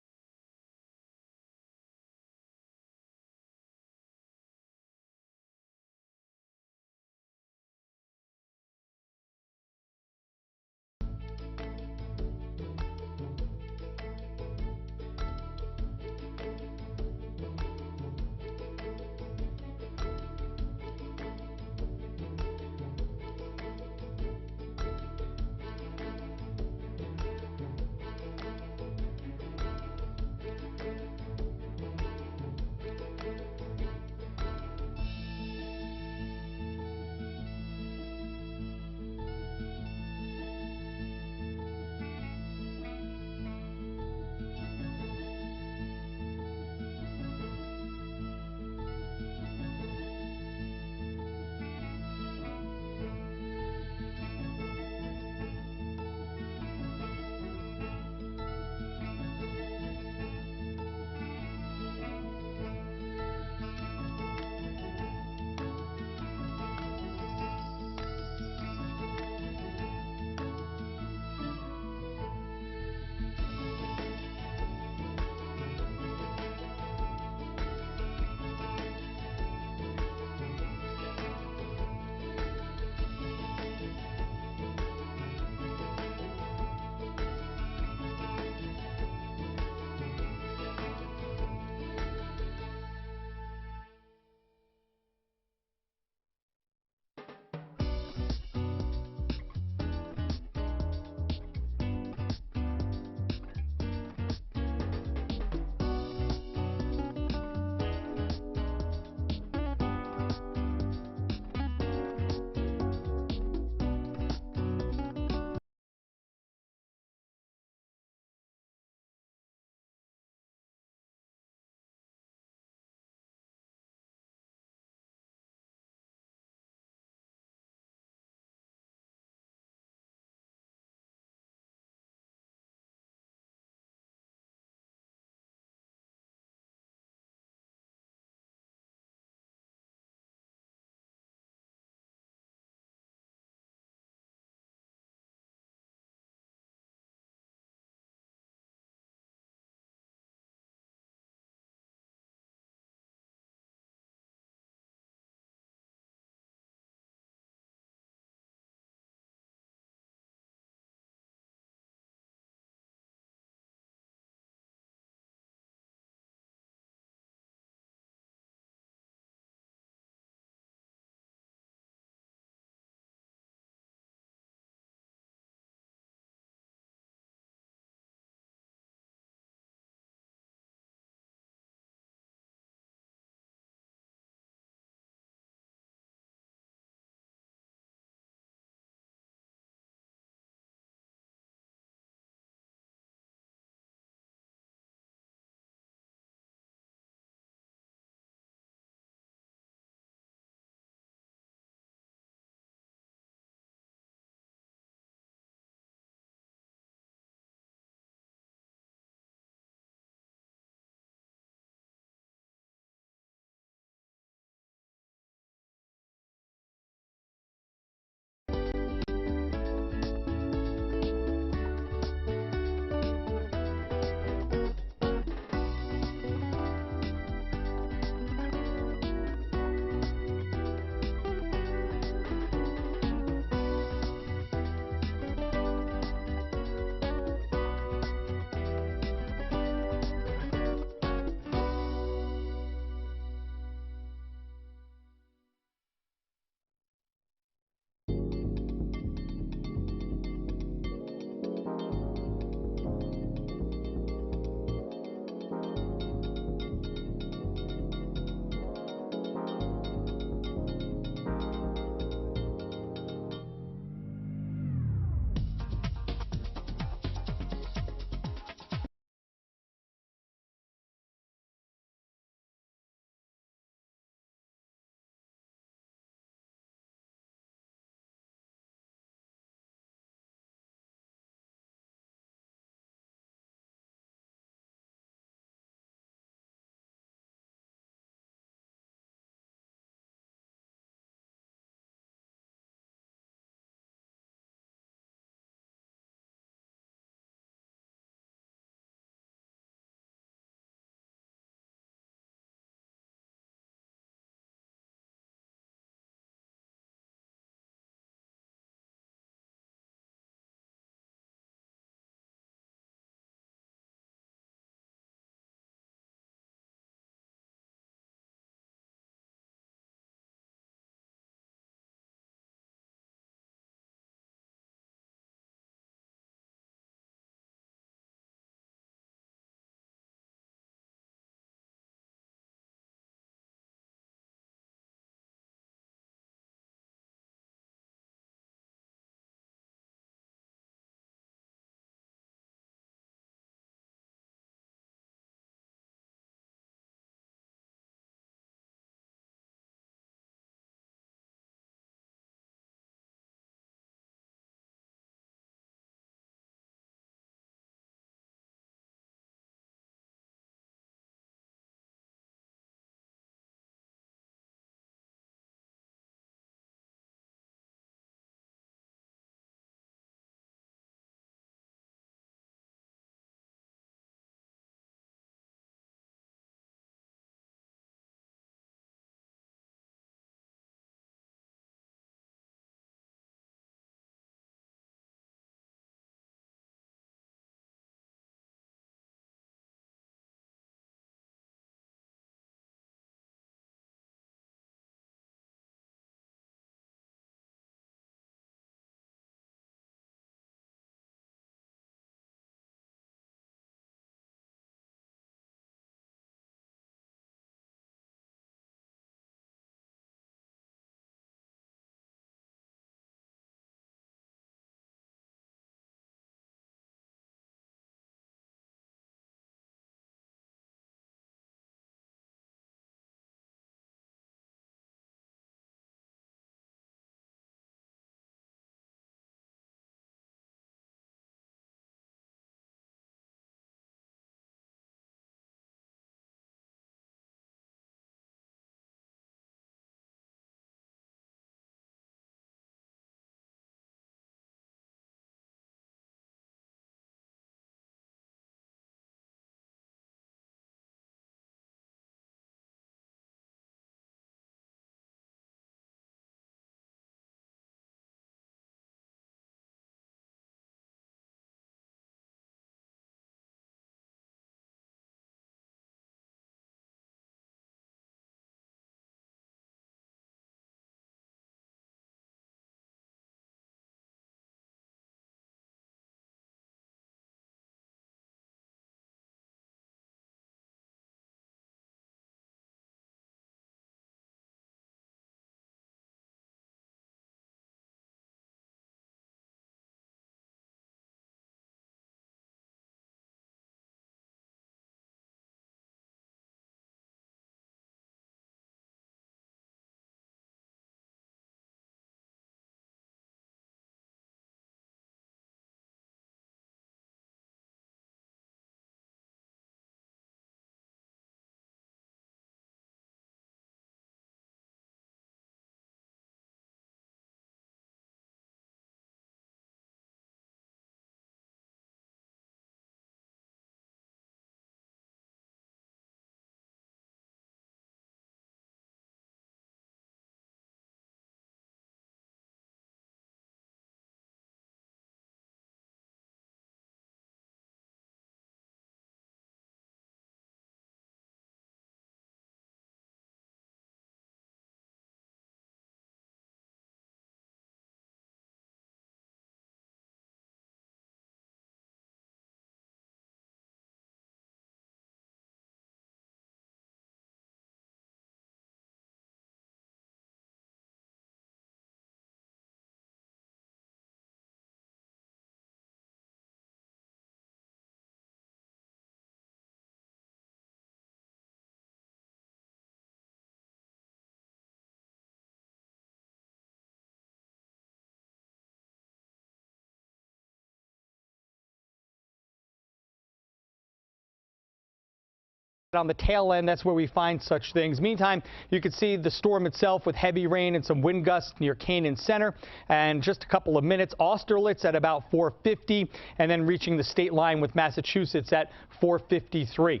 On the tail end, that's where we find such things. Meantime, you can see the storm itself with heavy rain and some wind gusts near Canaan Center. And just a couple of minutes, Austerlitz at about 4:50, and then reaching the state line with Massachusetts at 4:53.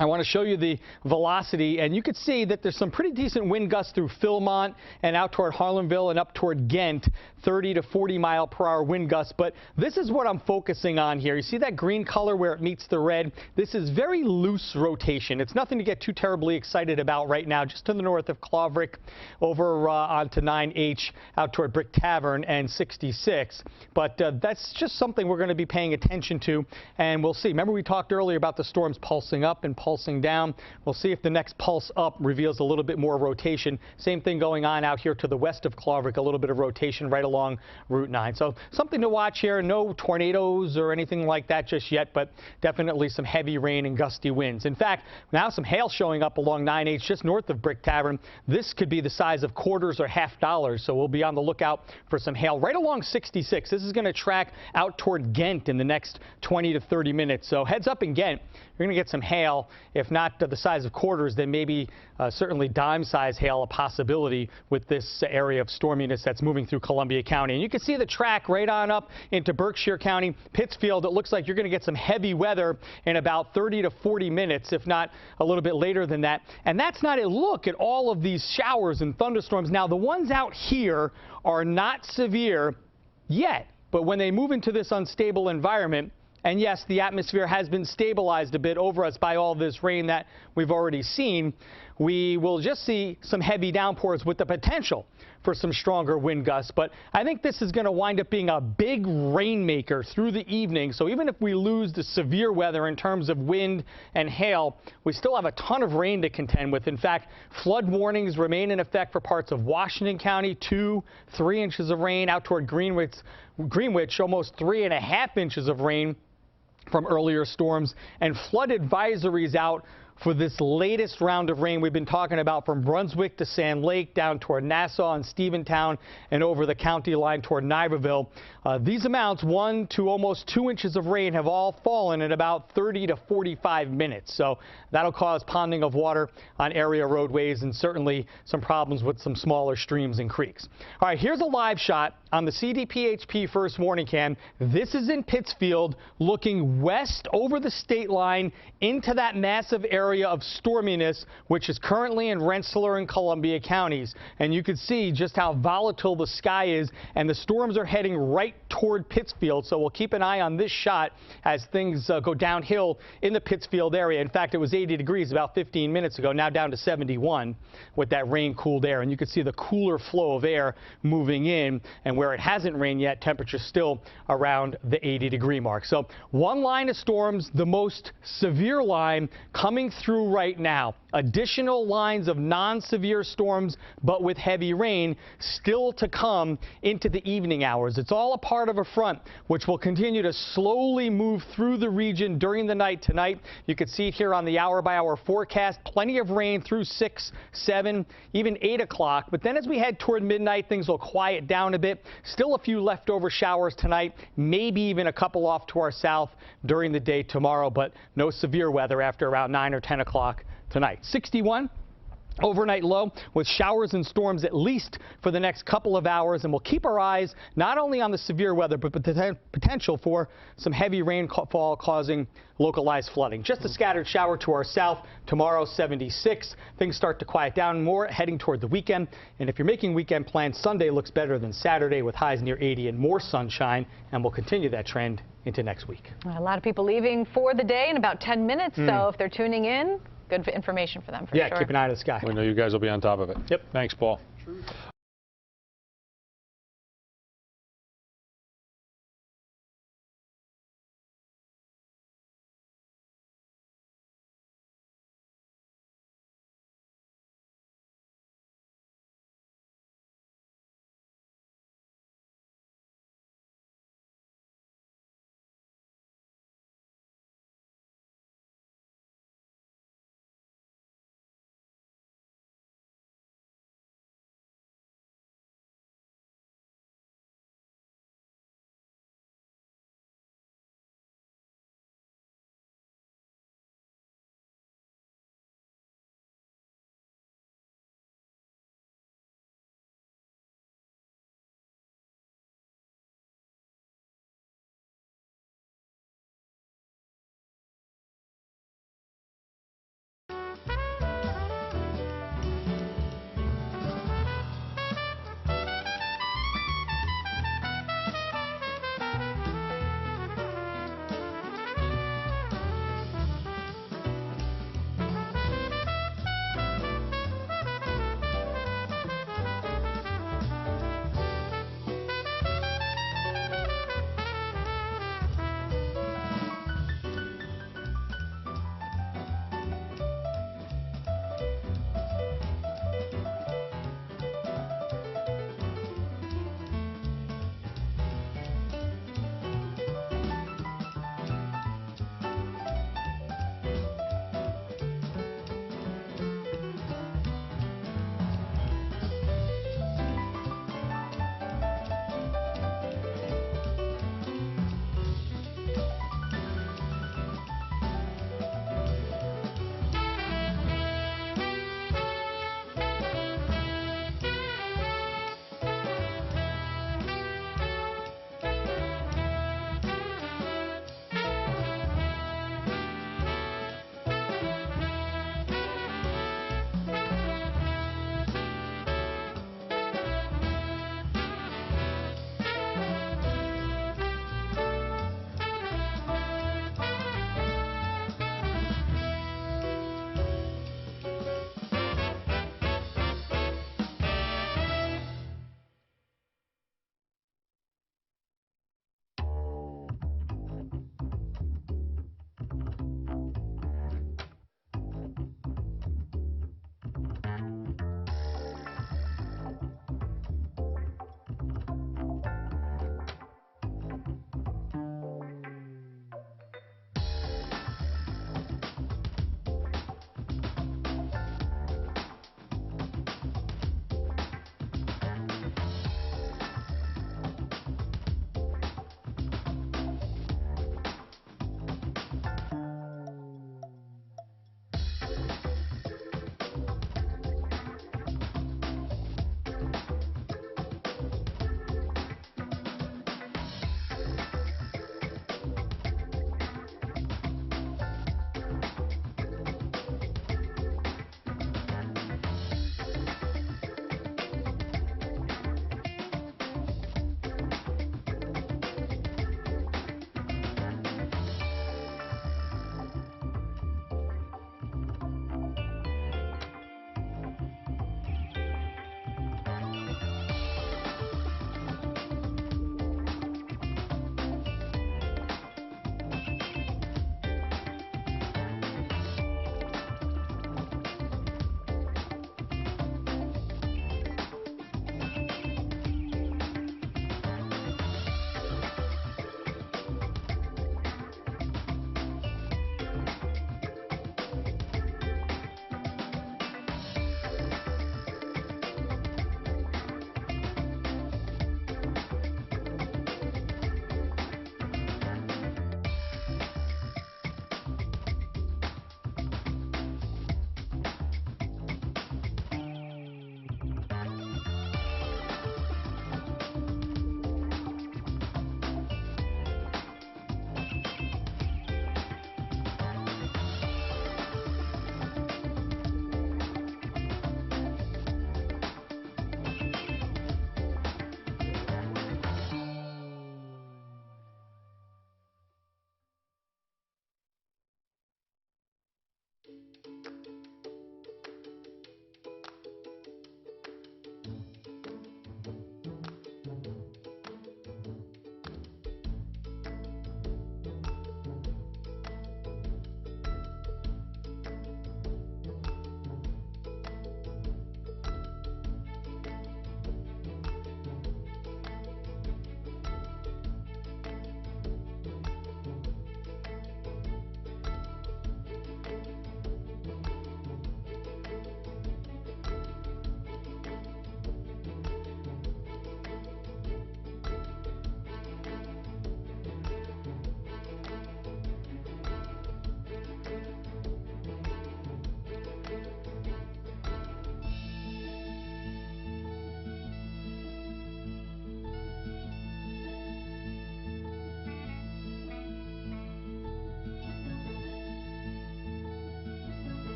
I want to show you the velocity, and you can see that there's some pretty decent wind gusts through Philmont and out toward Harlemville and up toward Ghent, 30 to 40 mile per hour wind gusts. But this is what I'm focusing on here. You see that green color where it meets the red? This is very loose rotation. It's nothing to get too terribly excited about right now, just to the north of Claverick, over onto 9H, out toward Brick Tavern and 66. But that's just something we're going to be paying attention to, and we'll see. Remember, we talked earlier about the storms pulsing up and pulsing down. We'll see if the next pulse up reveals a little bit more rotation. Same thing going on out here to the west of Claverick, a little bit of rotation right along Route 9. So something to watch here. No tornadoes or anything like that just yet, but definitely some heavy rain and gusty winds. In fact, now some hail showing up along 9H just north of Brick Tavern. This could be the size of quarters or $half, so we'll be on the lookout for some hail right along 66. This is going to track out toward Ghent in the next 20 to 30 minutes. So heads up in Ghent. You're going to get some hail. If not the size of quarters, then maybe certainly dime-size hail a possibility with this area of storminess that's moving through Columbia County. And you can see the track right on up into Berkshire County, Pittsfield. It looks like you're going to get some heavy weather in about 30 to 40 minutes, if not a little bit later than that. And that's not a look at all of these showers and thunderstorms. Now, the ones out here are not severe yet, but when they move into this unstable environment, and yes, the atmosphere has been stabilized a bit over us by all this rain that we've already seen, we will just see some heavy downpours with the potential for some stronger wind gusts. But I think this is going to wind up being a big rainmaker through the evening. So even if we lose the severe weather in terms of wind and hail, we still have a ton of rain to contend with. In fact, flood warnings remain in effect for parts of Washington County, 2-3 inches of rain out toward Greenwich, almost 3.5 inches of rain from earlier storms, and flood advisories out for this latest round of rain we've been talking about from Brunswick to Sand Lake, down toward Nassau and Stephentown, and over the county line toward Niverville. These amounts, 1 to almost 2 inches of rain, have all fallen in about 30 to 45 minutes. So that'll cause ponding of water on area roadways and certainly some problems with some smaller streams and creeks. All right, here's a live shot on the CDPHP first warning cam. This is in Pittsfield, looking west over the state line into that massive area of storminess, which is currently in Rensselaer and Columbia counties. And you can see just how volatile the sky is, and the storms are heading right toward Pittsfield. So we'll keep an eye on this shot as things go downhill in the Pittsfield area. In fact, it was 80 degrees about 15 minutes ago, now down to 71 with that rain-cooled air. And you can see the cooler flow of air moving in, and where it hasn't rained yet, temperatures still around the 80-degree mark. So one line of storms, the most severe line, coming through right now. Additional lines of non-severe storms, but with heavy rain, still to come into the evening hours. It's all a part of a front which will continue to slowly move through the region during the night tonight. You can see it here on the hour-by-hour forecast. Plenty of rain through 6, 7, even 8 o'clock. But then as we head toward midnight, things will quiet down a bit. Still a few leftover showers tonight, maybe even a couple off to our south during the day tomorrow, but no severe weather after around 9 or 10 o'clock tonight. 61 overnight low with showers and storms at least for the next couple of hours, and we'll keep our eyes not only on the severe weather but the potential for some heavy rainfall causing localized flooding. Just a scattered shower to our south tomorrow, 76. Things start to quiet down more heading toward the weekend, and if you're making weekend plans, Sunday looks better than Saturday with highs near 80 and more sunshine, and we'll continue that trend into next week. A lot of people leaving for the day in about 10 minutes, so if they're tuning in, good information for them for sure. Yeah, keep an eye on the sky. We know you guys will be on top of it. Yep. Thanks, Paul.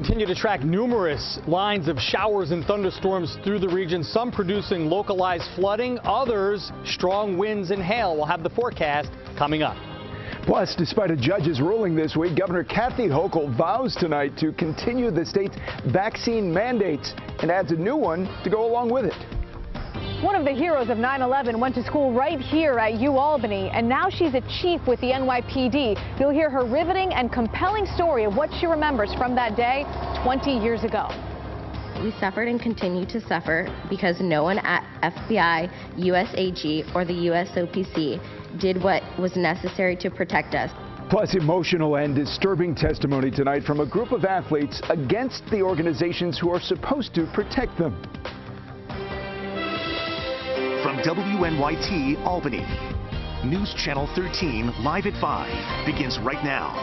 Continue to track numerous lines of showers and thunderstorms through the region, some producing localized flooding, others strong winds and hail. We'll have the forecast coming up. Plus, despite a judge's ruling this week, Governor Kathy Hochul vows tonight to continue the state's vaccine mandates and adds a new one to go along with it. One of the heroes of 9/11 went to school right here at Albany, and now she's a chief with the NYPD. You'll hear her riveting and compelling story of what she remembers from that day 20 years ago. We suffered and continue to suffer because no one at FBI, USAG, or the USOPC did what was necessary to protect us. Plus, emotional and disturbing testimony tonight from a group of athletes against the organizations who are supposed to protect them. From WNYT Albany, News Channel 13 live at 5 begins right now.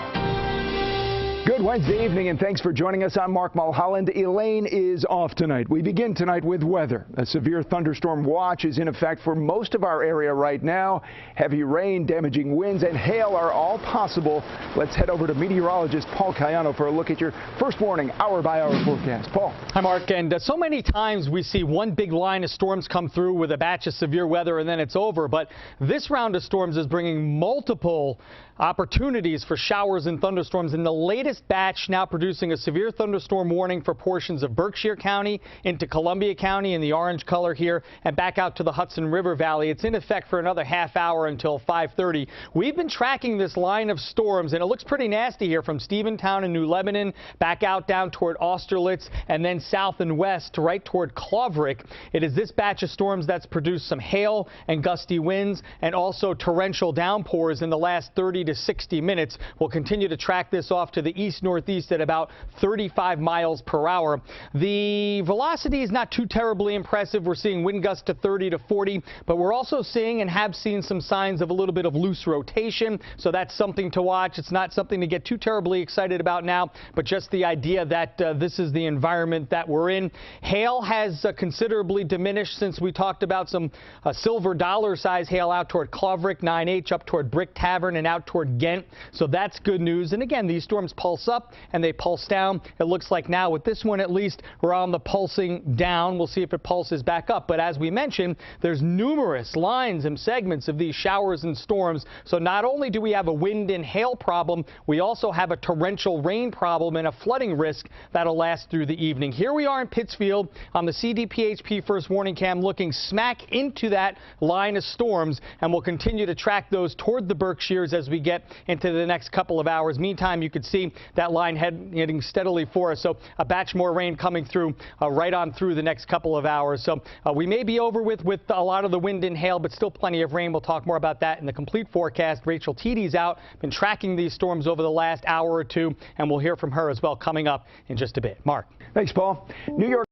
Good Wednesday evening, and thanks for joining us. I'm Mark Mulholland. Elaine is off tonight. We begin tonight with weather. A severe thunderstorm watch is in effect for most of our area right now. Heavy rain, damaging winds, and hail are all possible. Let's head over to meteorologist Paul Cayano for a look at your first warning hour-by-hour forecast. Paul. Hi, Mark. And so many times we see one big line of storms come through with a batch of severe weather and then it's over. But this round of storms is bringing multiple opportunities for showers and thunderstorms. In the latest batch now producing a severe thunderstorm warning for portions of Berkshire County into Columbia County in the orange color here and back out to the Hudson River Valley. It's in effect for another half hour until 5:30. We've been tracking this line of storms, and it looks pretty nasty here from Stephentown and New Lebanon back out down toward Austerlitz and then south and west right toward Cloverick. It is this batch of storms that's produced some hail and gusty winds and also torrential downpours in the last 30 to 60 minutes. We'll continue to track this off to the east-northeast at about 35 miles per hour. The velocity is not too terribly impressive. We're seeing wind gusts to 30 to 40, but we're also seeing and have seen some signs of a little bit of loose rotation, so that's something to watch. It's not something to get too terribly excited about now, but just the idea that this is the environment that we're in. Hail has considerably diminished since we talked about some silver dollar size hail out toward Cloverick, 9H, up toward Brick Tavern and out toward Ghent, so that's good news. And again, these storms pulse up and they pulse down. It looks like now with this one at least we're on the pulsing down. We'll see if it pulses back up, but as we mentioned, there's numerous lines and segments of these showers and storms, so not only do we have a wind and hail problem, we also have a torrential rain problem and a flooding risk that'll last through the evening. Here we are in Pittsfield on the CDPHP first warning cam looking smack into that line of storms, and we'll continue to track those toward the Berkshires as we get into the next couple of hours. Meantime, you could see that line heading steadily for us, so a batch more rain coming through right on through the next couple of hours. So we may be over with a lot of the wind and hail, but still plenty of rain. We'll talk more about that in the complete forecast. Rachel Teedy's out, been tracking these storms over the last hour or two, and we'll hear from her as well coming up in just a bit. Mark. Thanks, Paul. New York.